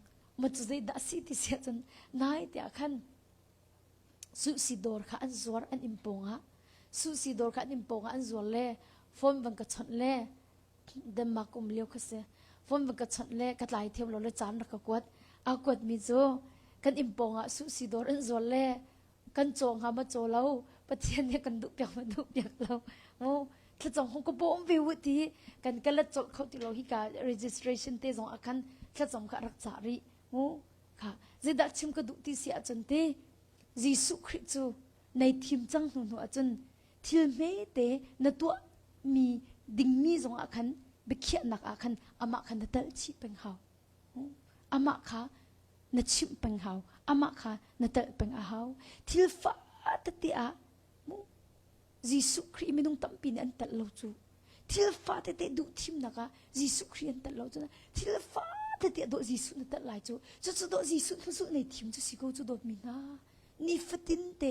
มันจะใจด่าสิที่เสียจนนายแต่อาขันสุสิดอร์ข้าอันสวรอันอิมปงฮะสุสิดอร์ข้าอันอิมปงอันสวรเล่ฟอมวันกัชันเล่เดมากุมเลี้ยวขเสฟอมวันกัชันเล่กัดลายเทียมเราเลยจานนักกวดเอากวดมิโซกันอิมปงอ่ะสุสิดอร์อันสวรเล่กันจงหามาโจเราประเทศเนี่ยกันดุเปียกมันดุเปียกเราโอ้ถ้าจงคงก็บ่มวิวทีกันละจดเขาติเราฮิกา registration เตจงอาคันถ้าจงกะรักษาริ โอ้ค่ะเจดักชิมกระดูที่เสียจนเตยิสุคริสต์ในทีมจังหนูจนทิลเมเตนตัวมีดิ่งมีจงอาคันเบเขียนักอาคันอามาคันนเตลชิเป็นเขาอามาค่ะนชิมเป็นเขาอามาค่ะนเตลเป็นอาเขาทิลฟ้าตติอายิสุคริสต์ไม่ต้องตั้มปีนอันตัดเราจูทิลฟ้าตติดูทีมนักอะยิสุคริสต์อันตัดเราจูนะทิลฟ้าตติดูยิสุนตัดหลายจูจะดูยิสุนสุในทีมจะสิโกจูดูมีนานี่ฟัดินเต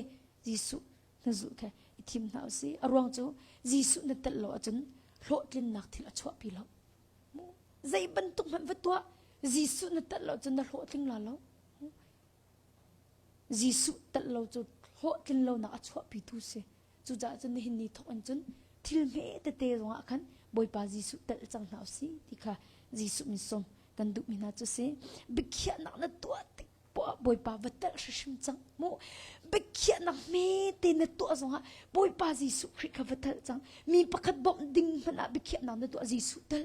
ยิสุนั่นสุแค่ทีมเราสิอารมณ์จูยิสุนตัดเราจนโลดลินนักที่ละชั่วปีแล้วใจบรรทุกมันวัดตัวยิสุนตัดเราจนโลดลินละแล้วยิสุตัดเราจนโลดลินเรานักชั่วปีทุเสจูจ่าจนเห็นนี่ทุกอันจนทิลเมตเตรงอ่ะคันบอยปายิสุตัดจังเราสิที่ค่ะยิสุมิสมกันดุมินาจูเสบิขยานักนัดตัวติปะบอยปาวัดแต่ชิมจังโมบิขยานักเมตนัดตัวจงอ่ะบอยปายิสุคริสต์วัดแต่จังมีประคัดบ่มดิ่งมันอ่ะบิขยานักนัดตัวยิสุตัด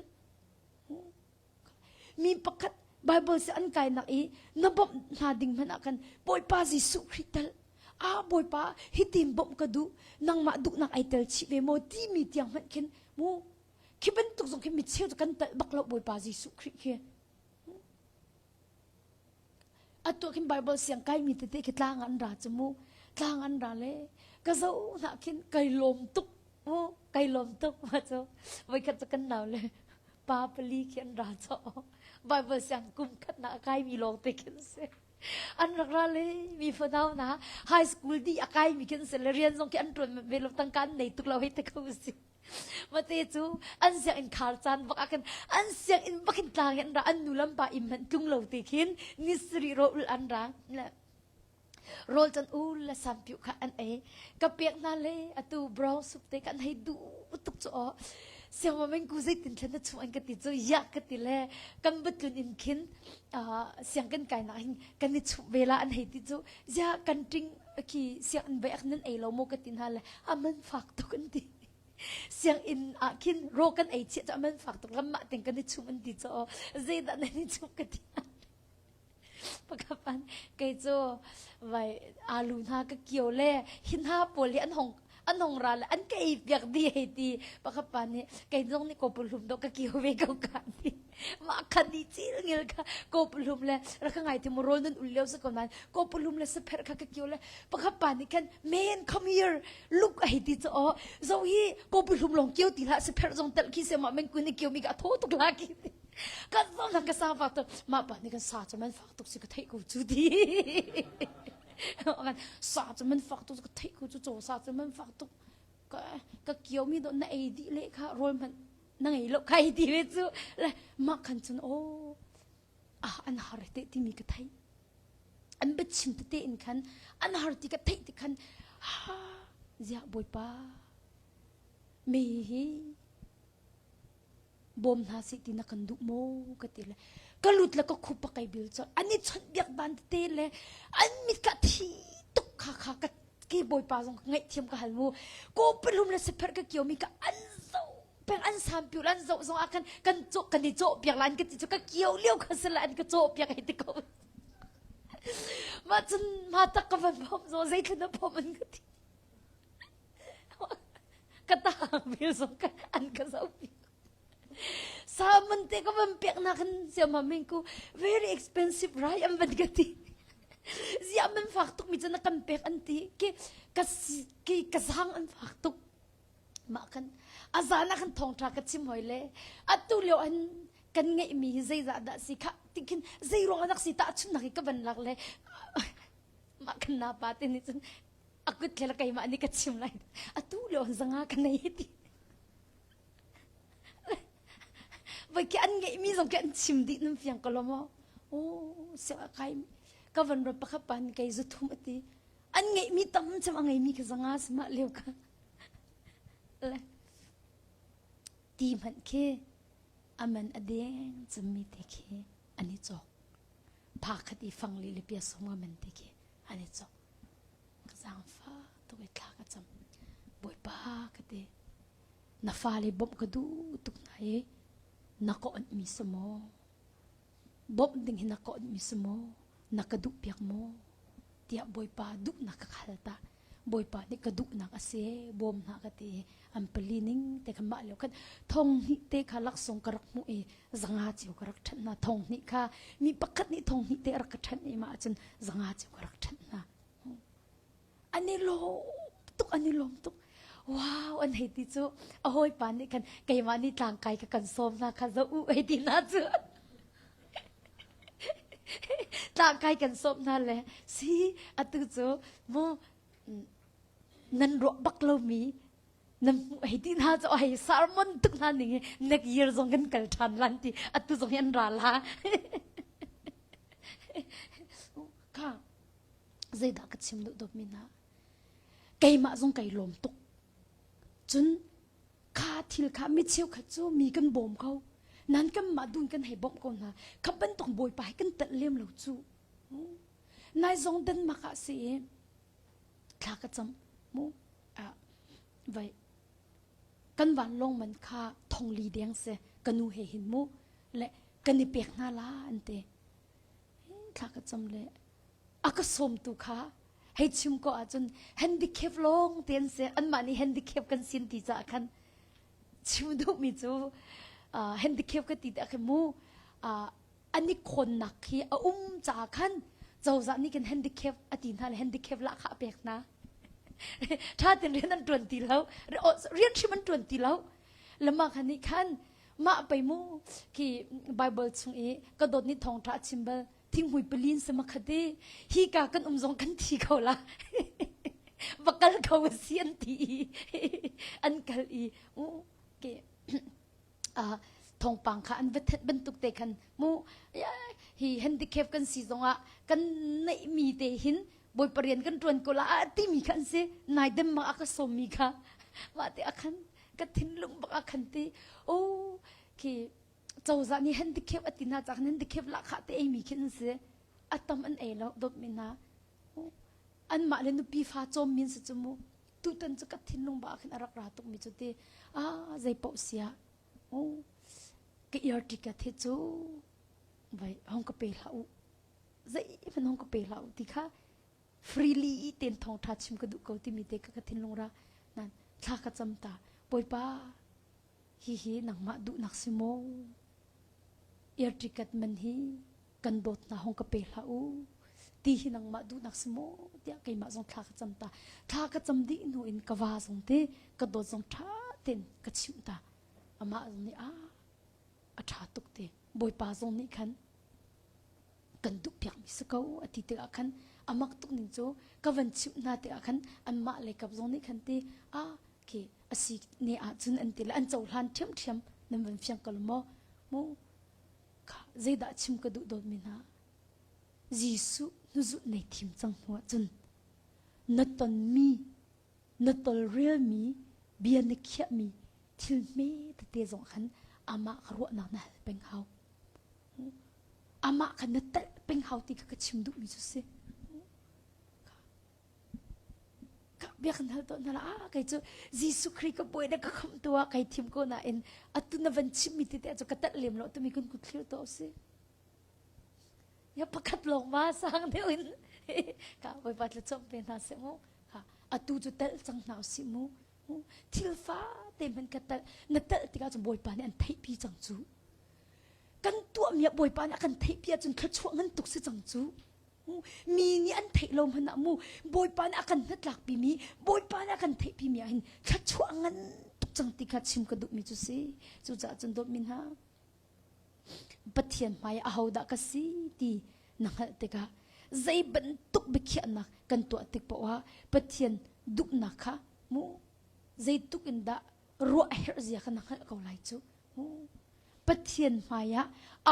มีประคัดไบเบิลเสียอันไกลนักอีนับบ่มนาดิ่งมันอ่ะกันบอยปายิสุคริสต์บอยปาฮิติมบ่มกระดูนังมาดุนักไอเตลชีเวโมที่มีเตียงมันเข็นโมคิดเป็นตุกสงคิดมิเชลกันแต่บักเราบอยปายิสุคริสต์อัตัวคิดไบเบิลเสียงไกลมีแต่คิดลางอันราจมูลางอันราเลยก็จะนักคิดไกลลมตุกโมไกลลมตุกมาเจ้าไว้ขัดกันหนาวเลยปาปลีคิดราจอไบเบิลเสียงกุมขัดนักไกลมีลงเตคิดเสอันรักเลยมีฝนเอานะไฮสคูลดีอากายมีกันเสร็จเรียนส่งที่อันตรวจเวลาตั้งการในตุกเราให้ตะกุสิมาเตจูอันเสียงอินคาร์จันบักกันอันเสียงอินบักอินตางยันระอันนุลัมปาอิมันจุงเราติขินนิสรีโรอุลอันระและโรลจันอูและสัมพิวค่ะอันกับเปียกนั่นเลยอตูบราวสุดเตกันให้ดูตุกจ่อเสียงว่ามันกูใจติดฉันนะชวนกันติดจ่อยากกันติดเลยกันบัดจุนอินขินเสียงกันไก่หนักกันนิชุเวลาอันให้ติดจ่อยากกันจริงขี้เสียงอันเบกนั้นเราโมกันตินฮะเลยมันฝากตุกันติเสียงอินขินโรกันเชี่ยจะมันฝากตุกันมาติงกันนิชุมันติดจ่อใจดันนิชุกันติปะกับปันไก่จ่อไว้อาลูนาก็เกี่ยวเล่หินห้าปวดเลี้ยนหงอันหงราเลยอันไก่เปียกดีให้ดีปะกับปันนี่ไก่จ้องนี่กบลุ่มดอกก็เกี่ยวเวกกันดีมาคันดีจีเงี้ยค่ะกบลุ่มเลยแล้วข้างไงที่มรนันอุลเลี้ยวสักคนนั้นกบลุ่มเลยสเปรค่ะก็เกี่ยวเลยปะกับปันนี่กัน man come here look ให้ดีจ้ะเจ้าฮีกบลุ่มลงเกี่ยวตีละสเปรจงเตลคิเสมาเมนกุนี่เกี่ยวมีกะโทษตุกลากิกันต้องทำกันสร้างฝากตัวมาปันนี่กันสาจะมันฝากตุกสิกะเทกูจุดีกันสาจะมันฝากตุกสิกะเทกูจุโจสาจะมันฝากตุกก็เกี่ยวมีโดนในดีเลยค่ะโรยมันนั่งไอ้ลูกใครดีเลยจูเลยมาขันจนโอ้อันหาร์เตที่มีกระไทอันเบ็ดชิมเตอินขันอันหาร์ที่กระไทที่ขันจะบอยป้าไม่บอมนาสิตินักันดุโมก็ติเลยก็หลุดแล้วก็คุบปะไก่บิลจ้ะอันนี้ฉันเบียกบันเตเลยอันมีกะทิตุกขาก็กี่บอยป้าส่งไงเทียมกับฮัลโมกูเป็นลุมเลยสิเพอร์ก็เกี่ยวมีกะอันโซเป็นอันสามปิวอันโซส่งอากันโจกันดิโจเบียกลันกันดิโจก็เกี่ยวเลี้ยวกันสลันก็โจเบียกให้ติโกมาจนมาตะกันผมโซใจถึงนะผมมันก็ทีก็ต่างบิลส่งกันอันก็โซบิสามันเตก็มันเปียกนักเสียมาเมงกู very expensive right อันบันกันทีเสียมันฝากตุกมิจนักกันเปียกอันทีกษังอันฝากตุกมากันอาจารย์นักทองทรากัดชิมหอยเลยอัตุเลียวอันกันไงมีใจจะดัดสิค่ะติกินใจร้อนนักสิตาชุนนักก็บันลักเลยมากันนาปาตินิจนอากุดเคลกายมาอันนี้กัดชิมเลยอัตุเลียวอันสังหากันในที่ไปแค่อันไงมีสองแค่ชิมดิน้ำเฟียงก็ละมั้งโอ้เสียใครก็วันรถประคับปันไก่จุดทุ่มตีอันไงมีตั้มจำอันไงมีกษังอาสมาเลี้ยวกันเลยตีมันแค่อามันอเดียงจะมีแต่แค่อันนี้จบพาคดีฟังลิลิเปียสมว่ามันแต่แค่อันนี้จบกษังฟ้าตัวไอ้ข้าก็จำบ่อยป้าก็เดน่าฟ้าเลยบ่มก็ดูตุกไหนนักก็อันมีสมอง bom ding hinako mismo nakaduk piak mo tia boy pa duk nakakhalta boy pa ni kaduk nak ase bom na kati am pelining te khama lo kan thong ni te khalak song karak mu e zanga chiu karak that na thong ni kha mi pakhat ni thong ni te rak that ni ma chen zanga chiu karak that na ani lo tuk ani lom tuk wow an hei ti chu a hoi pa ni kan kai ma ni tlang kai ka kan som na kha zo u hei ti na chu tlang kai kan som na le si atu chu mo nan ro bak lo mi nan hei ti na chu hei sarmon tuk na ni next year zong kan kal than lan ti atu zong yan ra la ka zai da ka chim do mi na kai ma zong kai lom tuk chun kha thil kha mi cheu kha chu mi kan bom khau nan kan ma dun kan hei bom ko na khaban tong boy pa kan tat lem lo chu nai zong den ma kha si kha ka cham mu a vai kan wan long man kha thong li deng se kanu he hin mu le kan ni pek na la ante kha ka cham le aka som tu kha hei chim ko achun handicap long ten se an mani handicap kan sin ti cha khan chim du mi chu handicap ka ti ta khmu ani khon nak khi a cha khan chau za ni kan handicap ati na handicap la kha pek na tha tin ren an 20 lo rian chiman 20 lo lama khani khan ma pai mu ki bible chung e ka dot ni thong tha chimbal thing hui pelin sama khade hi ka kan umjong kan thi khola bakal khaw sian ti an kal i ke thong pang kha an vet ben tuk te khan mu hi handicap kan si zonga kan nei mi te hin boy parian kan tuan ko la ti mi khan se nai dem ma ka som mi kha ma te akhan ka thin lung ba akhan te o ki chau za ni handicap atina cha handicap la kha te mi khin se atam an e lo dot mina an ma le nu pi fa chom min se chumu tu tan cha ka thin lung ba khin arak ra tuk mi chu te zai po sia o ke yar tika the chu vai hong ka pe lau zai fan hong ka pe lau ti kha freely ten thong tha chim ka du ko ti mi te ka thin lung ra nan tha ka cham ta poi pa hi nang ma du nak simo yar tikat man hi kan dot na hong ka pe lau ti hi nang ma du nak simo tia kai ma zong tha ka cham di nu in ka wa zong te ka do zong tha ten ka chim ta ama ni a tha tuk te boy pa zong ni khan kan du pyak mi sakau ati te akhan amak tuk ning cho ka van chim na te akhan an ma le kap zong ni khan te ke asi ne a chun an te la an chau hlan thiam nam van fyang kal mo mu kha zeda chim ka du dot mi na jisu nu zu nei thim chang hwa chun naton mi natol real mi bian ne khya mi thil me te zong khan ama khro na na peng hau ama kan na tel peng hau ti ka chim du mi chu se ka bia kan hal to na la kai chu jisu khri ka boy da ka kham to kai thim ko na en atu na van chim mi ti te chu ka tat lem lo tu mi kun ku thlir to se ya pakat long ma sang de in ka boy pat la chom pe na se mo ha atu chu tel chang na si mo thil fa te man ka tel na tel ti ka chu boy pa ni an thai pi chang chu kan tua mi boy pa na kan thei pia chun thla chuak ngan tuk se chang chu mi ni an thei lom hana mu boy pa na kan nat lak pi mi boy pa na kan thei pi mi hin thla chuak ngan tuk chang ti kha chim ka du mi chu se chu cha chun dot min ha pathian mai a hauda ka si ti nangal te ka zai ban tuk be khia na kan to tik po wa pathian duk na kha mu zai tuk in da ro her zia ka nangal ko lai chu pathian maya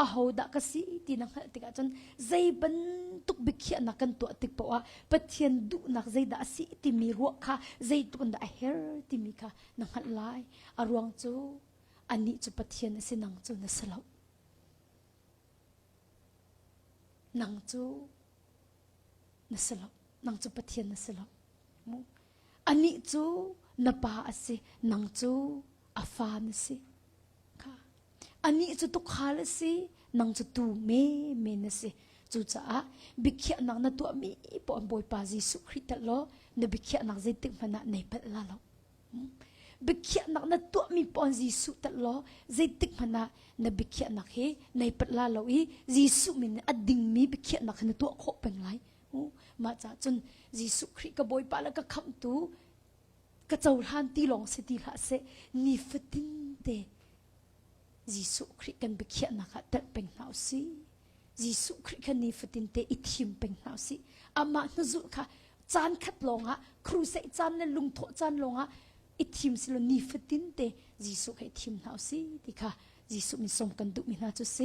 a hoda ka si ti nang hal tika chon zai ban tuk bikhia na kan to tik po a pathian du nak zai da si ti mi ro kha zai tu kan da her ti mi kha nang hal lai arwang chu ani chu pathian se nang chu na salo nang chu na salo nang chu pathian na salo mu ani chu na pa ase nang chu afa na si ani chu tu khala si นางจะตูเมนะสิจูจ้าบิกเขียนางนัตัวมีปอนบอยปาจิสุคริตตลอนบิกเขียนางใจตึกมันในปัลลาลบิกเขียนางนัตัวมีปอนจิสุตลอใจตึกมันนบิกเขียนางเฮในปัลลาลอีจิสุมินอดิ่งมีบิกเขียนางนัตัวโคเป็นไรมาจ้าจนจิสุคริตกับบอยปาแล้วก็คำตูก็จะรันตีลงเสตีละเสนิฟตินเตจิสุคริตกันบิกเขียนางตัดเป็นหนาวสิยิสุคริสต์นิฟตินเตอิทิมเป็นหนาวสิอามาหนุจุค่ะจานขัดลงอ่ะครูเสจานเนี่ยลุงโถจานลงอ่ะอิทิมสิลนิฟตินเตยิสุให้ทิมหนาวสิดิค่ะยิสุมีส่งกันดุมินาจุเส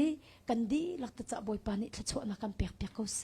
กันดีลักตะจะบอยปานิทะโชนะกันเปียกเปียกเขาเส